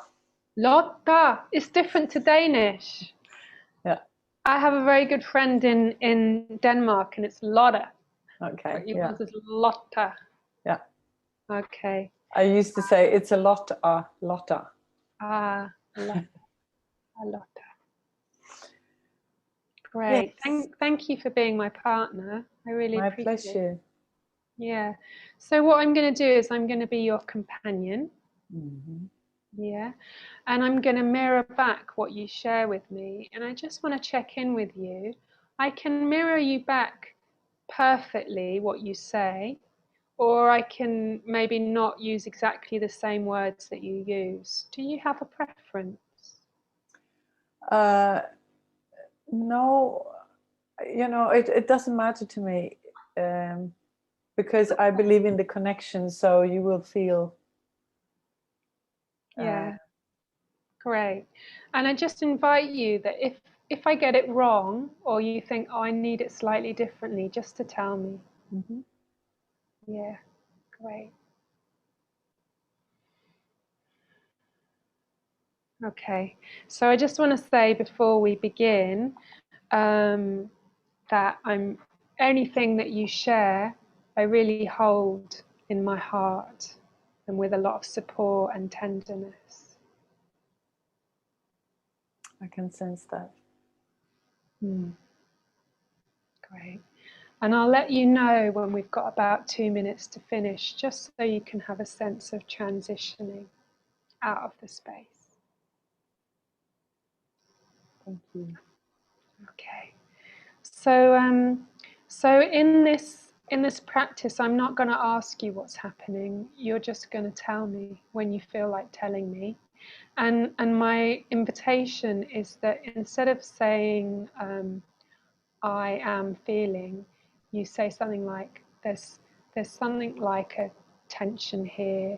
Lotta. It's different to Danish. Yeah. I have a very good friend in Denmark, and it's Lotta. Okay. But Yeah. yours is Lotta. Yeah. Okay. I used to say it's a Lotta. Lotta. A Lotta. Great. Yes. Thank you for being my partner. I really My appreciate pleasure. it. Yeah. So what I'm going to do is I'm going to be your companion. Mm-hmm. Yeah. And I'm going to mirror back what you share with me. And I just want to check in with you. I can mirror you back perfectly what you say, or I can maybe not use exactly the same words that you use. Do you have a preference? No, it doesn't matter to me, because I believe in the connection, so you will feel. Yeah. Great. And I just invite you that if I get it wrong, or you think, oh, I need it slightly differently, just to tell me. Mm-hmm. Yeah. Great. Okay. So I just want to say before we begin that anything that you share, I really hold in my heart and with a lot of support and tenderness. I can sense that. Great. And I'll let you know when we've got about 2 minutes to finish, just so you can have a sense of transitioning out of the space. Thank you. Okay. So in this practice, I'm not going to ask you what's happening. You're just going to tell me when you feel like telling me. And my invitation is that instead of saying I am feeling, you say something like there's something like a tension here,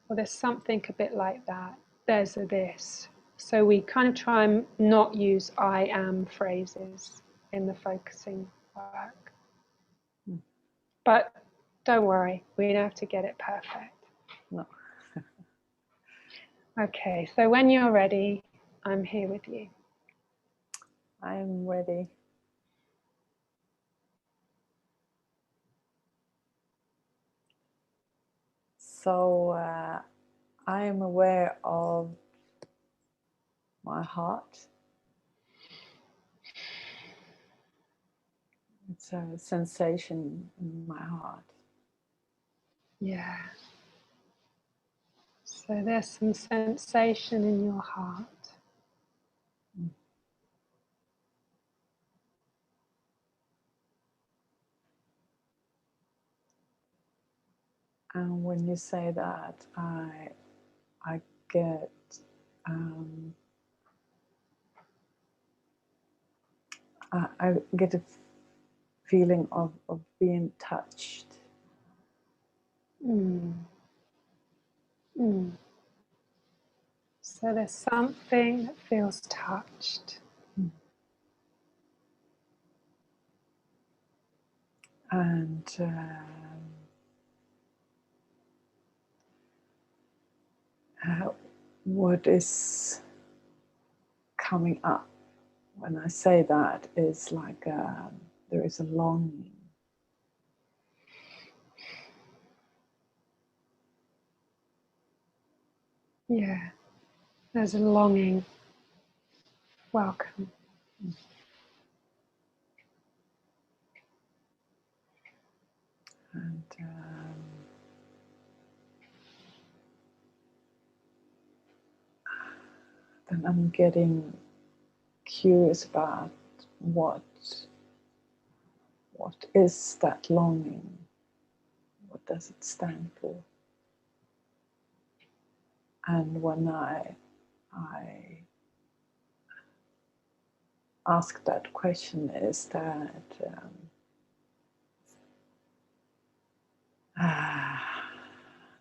or there's something a bit like that. There's a this. So we kind of try and not use I am phrases in the focusing work. But don't worry, we don't have to get it perfect. No. Okay, so when you're ready, I'm here with you. I'm ready. So I am aware of my heart. It's a sensation in my heart. Yeah. So there's some sensation in your heart. And when you say that, I get I get a feeling of being touched. So there's something that feels touched. And what is coming up when I say that is like there is a longing. Yeah, there's a longing. Welcome. And then I'm getting curious about what is that longing? What does it stand for? And when I ask that question, is that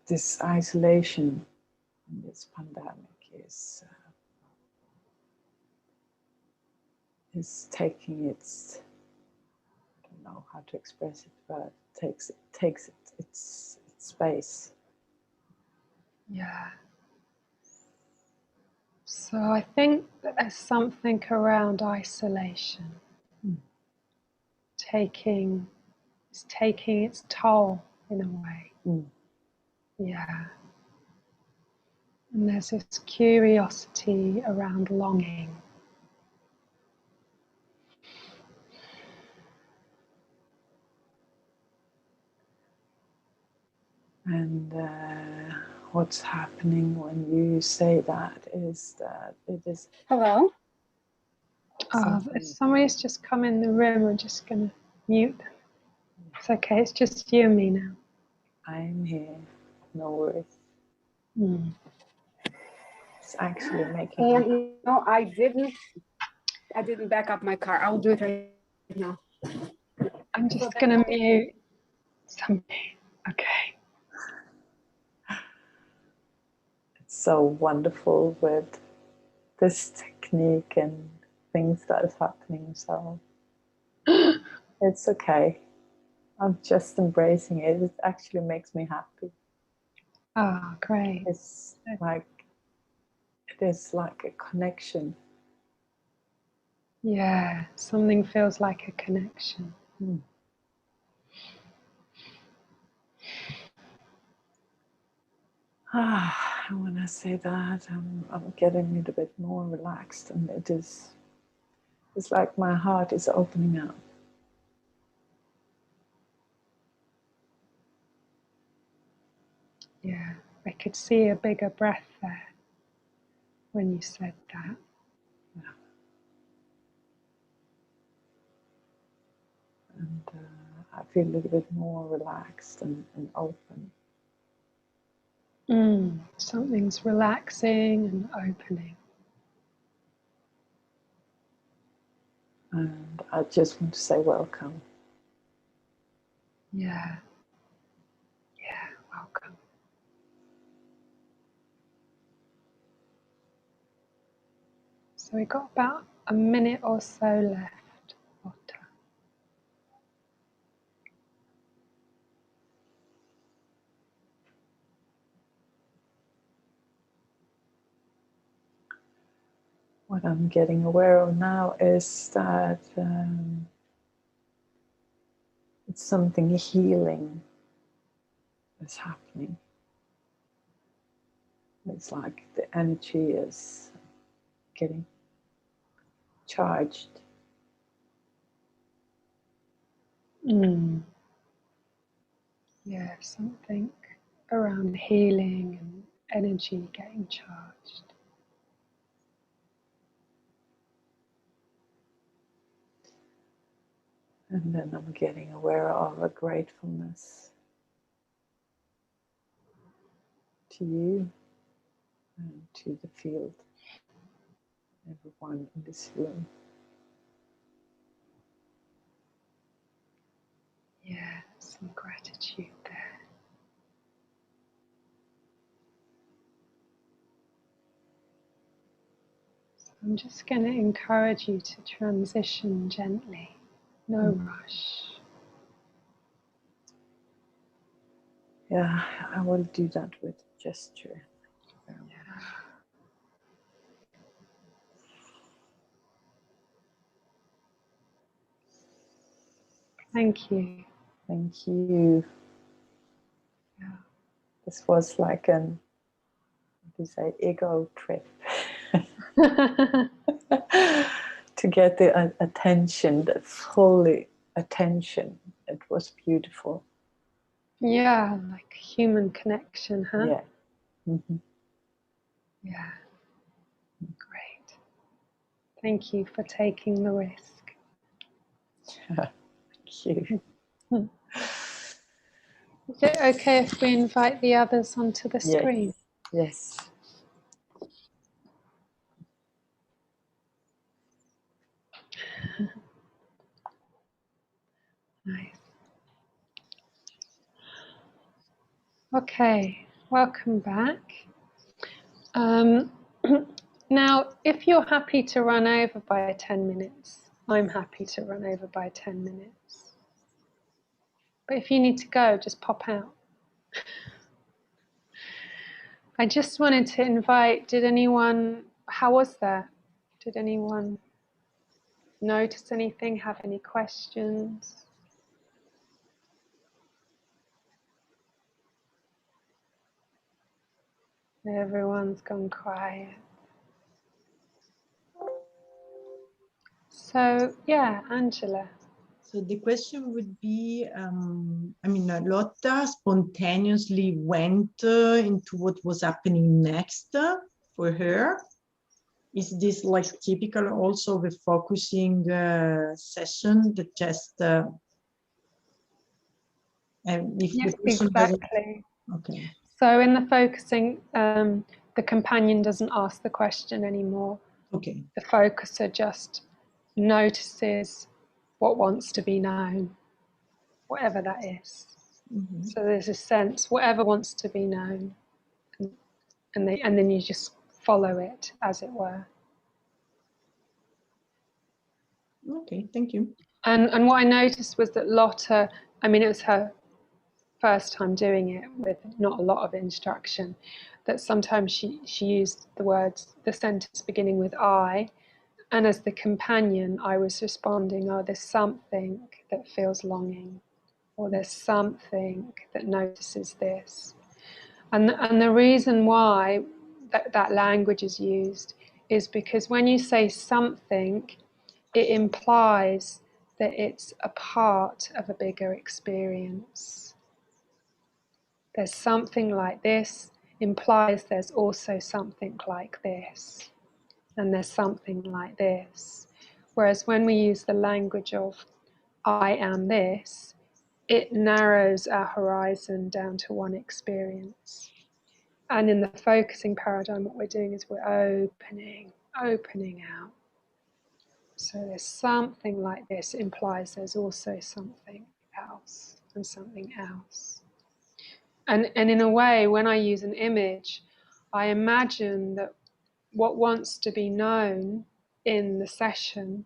this isolation in this pandemic is taking its, I don't know how to express it, but takes its space. Yeah. So I think that there's something around isolation taking its toll in a way. Yeah. And there's this curiosity around longing. And what's happening when you say that is that it is... Hello? If somebody's just come in the room, we're just going to mute them. It's okay, it's just you and me now. I'm here, no worries. It's actually making... No, I didn't back up my car. I'll do it right now. I'm just going to mute somebody. Okay. It's so wonderful with this technique and things that is happening, so it's okay. I'm just embracing it. It actually makes me happy. Oh, great. It's like, it is like a connection. Yeah, something feels like a connection. When I say that, I'm getting a little bit more relaxed, and it's like my heart is opening up. Yeah, I could see a bigger breath there when you said that. Yeah. And I feel a little bit more relaxed and open. Something's relaxing and opening. And I just want to say welcome. Yeah. Yeah, welcome. So we've got about a minute or so left. What I'm getting aware of now is that it's something healing is happening. It's like the energy is getting charged. Yeah, something around healing and energy getting charged. And then I'm getting aware of a gratefulness to you and to the field, everyone in this room. Yeah, some gratitude there. So I'm just going to encourage you to transition gently, no rush. Yeah, I will do that with gesture. Thank you. Thank you. Yeah. This was like an, what do you say, ego trip. To get the attention, the fully attention. It was beautiful. Yeah, like human connection, huh? Yeah. Mm-hmm. Yeah. Great. Thank you for taking the risk. Thank you. Is it okay if we invite the others onto the screen? Yes. Nice. Okay, welcome back. Now, if you're happy to run over by 10 minutes, I'm happy to run over by 10 minutes. But if you need to go, just pop out. I just wanted to invite, did anyone, how was that? Did anyone notice anything, have any questions? Everyone's gone quiet. So, yeah, Angela. So the question would be, I mean, Lotta spontaneously went into what was happening next for her. Is this like typical also of a focusing session that just, if Yes, the person exactly. Okay. So in the focusing, the companion doesn't ask the question anymore. Okay. The focuser just notices what wants to be known, whatever that is. Mm-hmm. So there's a sense, whatever wants to be known, and then you just follow it, as it were. Okay, thank you. And what I noticed was that Lotta, I mean, it was her first time doing it with not a lot of instruction, that sometimes she used the words, the sentence beginning with I, and as the companion I was responding, oh, there's something that feels longing, or there's something that notices this. And the reason why that language is used is because when you say something, it implies that it's a part of a bigger experience. There's something like this implies there's also something like this, and there's something like this. Whereas when we use the language of I am this, it narrows our horizon down to one experience. And in the focusing paradigm, what we're doing is we're opening out. So there's something like this implies there's also something else and something else. And in a way, when I use an image, I imagine that what wants to be known in the session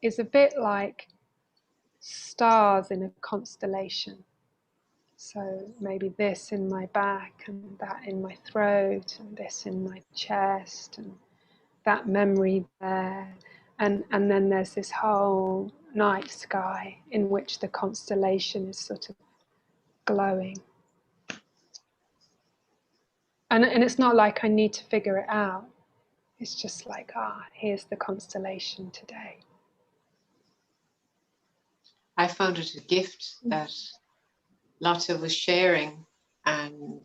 is a bit like stars in a constellation. So maybe this in my back, and that in my throat, and this in my chest, and that memory there. And then there's this whole night sky in which the constellation is sort of glowing. And it's not like I need to figure it out. It's just like, here's the constellation today. I found it a gift that Lotta was sharing, and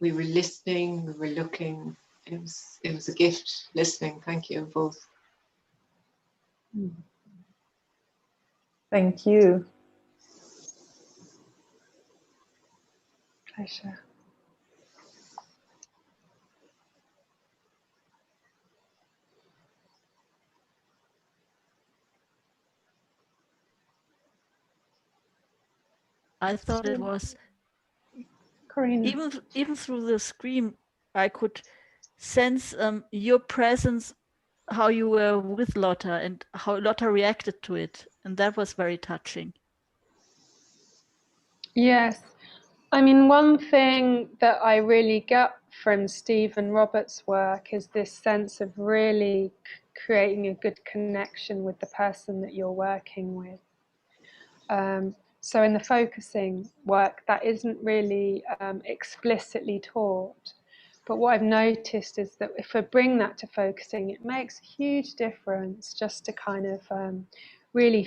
we were listening, we were looking. It was a gift listening. Thank you both. Thank you. Pleasure. I thought it was, Corina. even through the screen, I could sense your presence, how you were with Lotta and how Lotta reacted to it. And that was very touching. Yes. I mean, one thing that I really get from Stephen Roberts' work is this sense of really creating a good connection with the person that you're working with. So in the focusing work, that isn't really explicitly taught. But what I've noticed is that if I bring that to focusing, it makes a huge difference just to kind of really,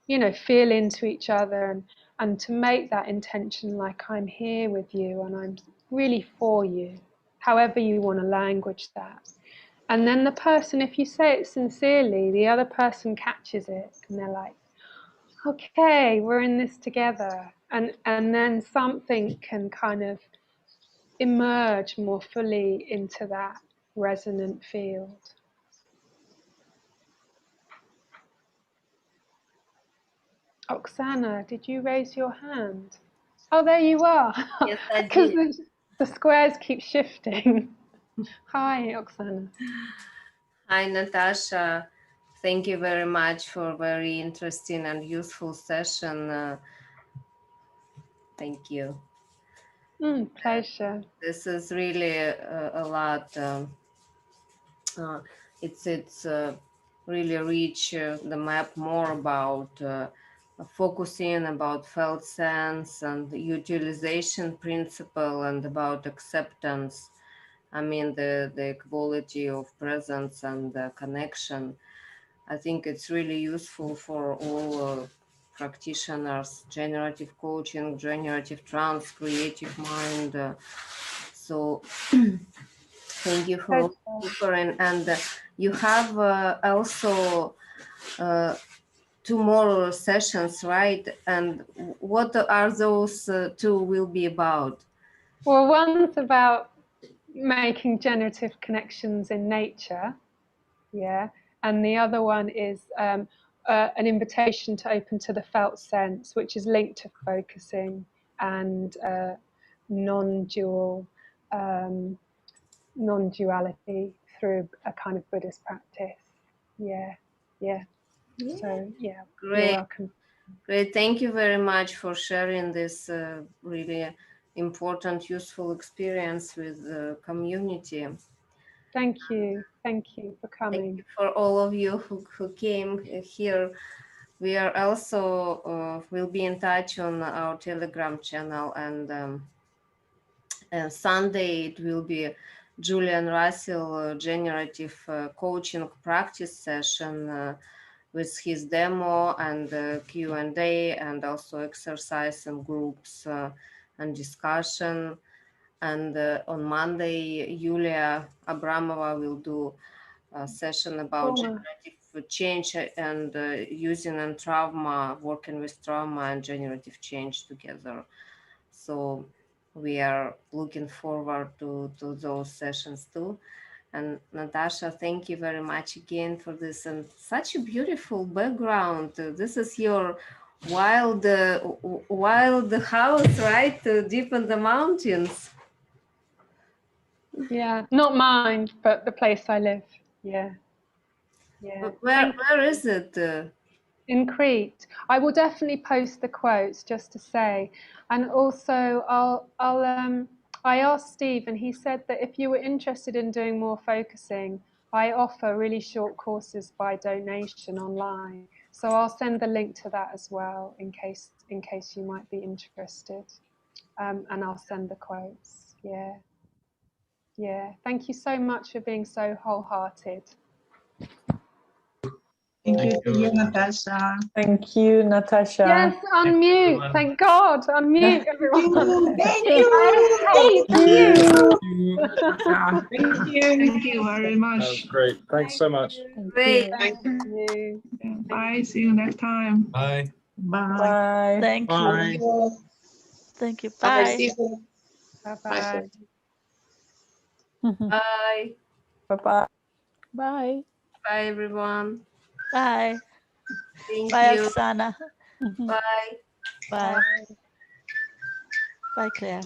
feel into each other and to make that intention like I'm here with you and I'm really for you, however you want to language that. And then the person, if you say it sincerely, the other person catches it and they're like, okay, we're in this together. And then something can kind of emerge more fully into that resonant field. Oksana, did you raise your hand? Oh, there you are. Yes, I Because did. the squares keep shifting. Hi, Oksana. Hi, Natasha. Thank you very much for a very interesting and useful session. Thank you. Pleasure. This is really a lot. It's really reach the map more about focusing, about felt sense and utilization principle, and about acceptance. I mean the quality of presence and connection. I think it's really useful for all practitioners, generative coaching, generative trance, creative mind. So thank you for offering. And you have also 2 more sessions, right? And what are those 2 will be about? Well, one's about making generative connections in nature, yeah, and the other one is an invitation to open to the felt sense, which is linked to focusing and non-duality through a kind of Buddhist practice. Yeah. So yeah, Great. you're welcome. Great, thank you very much for sharing this really important, useful experience with the community. Thank you for coming. Thank you for all of you who came here. We are also will be in touch on our Telegram channel, and Sunday it will be Julian Russell generative coaching practice session with his demo and Q&A, and also exercise and groups and discussion. And on Monday, Yulia Abramova will do a session about generative change and using and trauma, working with trauma and generative change together. So we are looking forward to those sessions too. And Natasha, thank you very much again for this, and such a beautiful background. This is your wild house, right? Deep in the mountains. Yeah, not mine, but the place I live. Yeah. Where is it? In Crete. I will definitely post the quotes just to say, and also I asked Steve, and he said that if you were interested in doing more focusing, I offer really short courses by donation online. So I'll send the link to that as well in case you might be interested, and I'll send the quotes. Yeah. Thank you so much for being so wholehearted. Thank you, Natasha. Thank you, Natasha. Yes, unmute. Thank God. Unmute, everyone. Thank you. I hate you. Thank you. Thank you very much. That was great. Thanks so much. Great. Thank you. Bye. See you next time. Bye. Bye. Thank Bye. you. Thank you. Bye. Bye. Bye-bye. Bye. Bye-bye. Bye. Bye, everyone. Bye. Thank Bye, you. Oksana. Bye. Bye. Bye, Claire.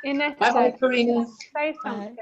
Ines, Bye, Karina. say Bye. something.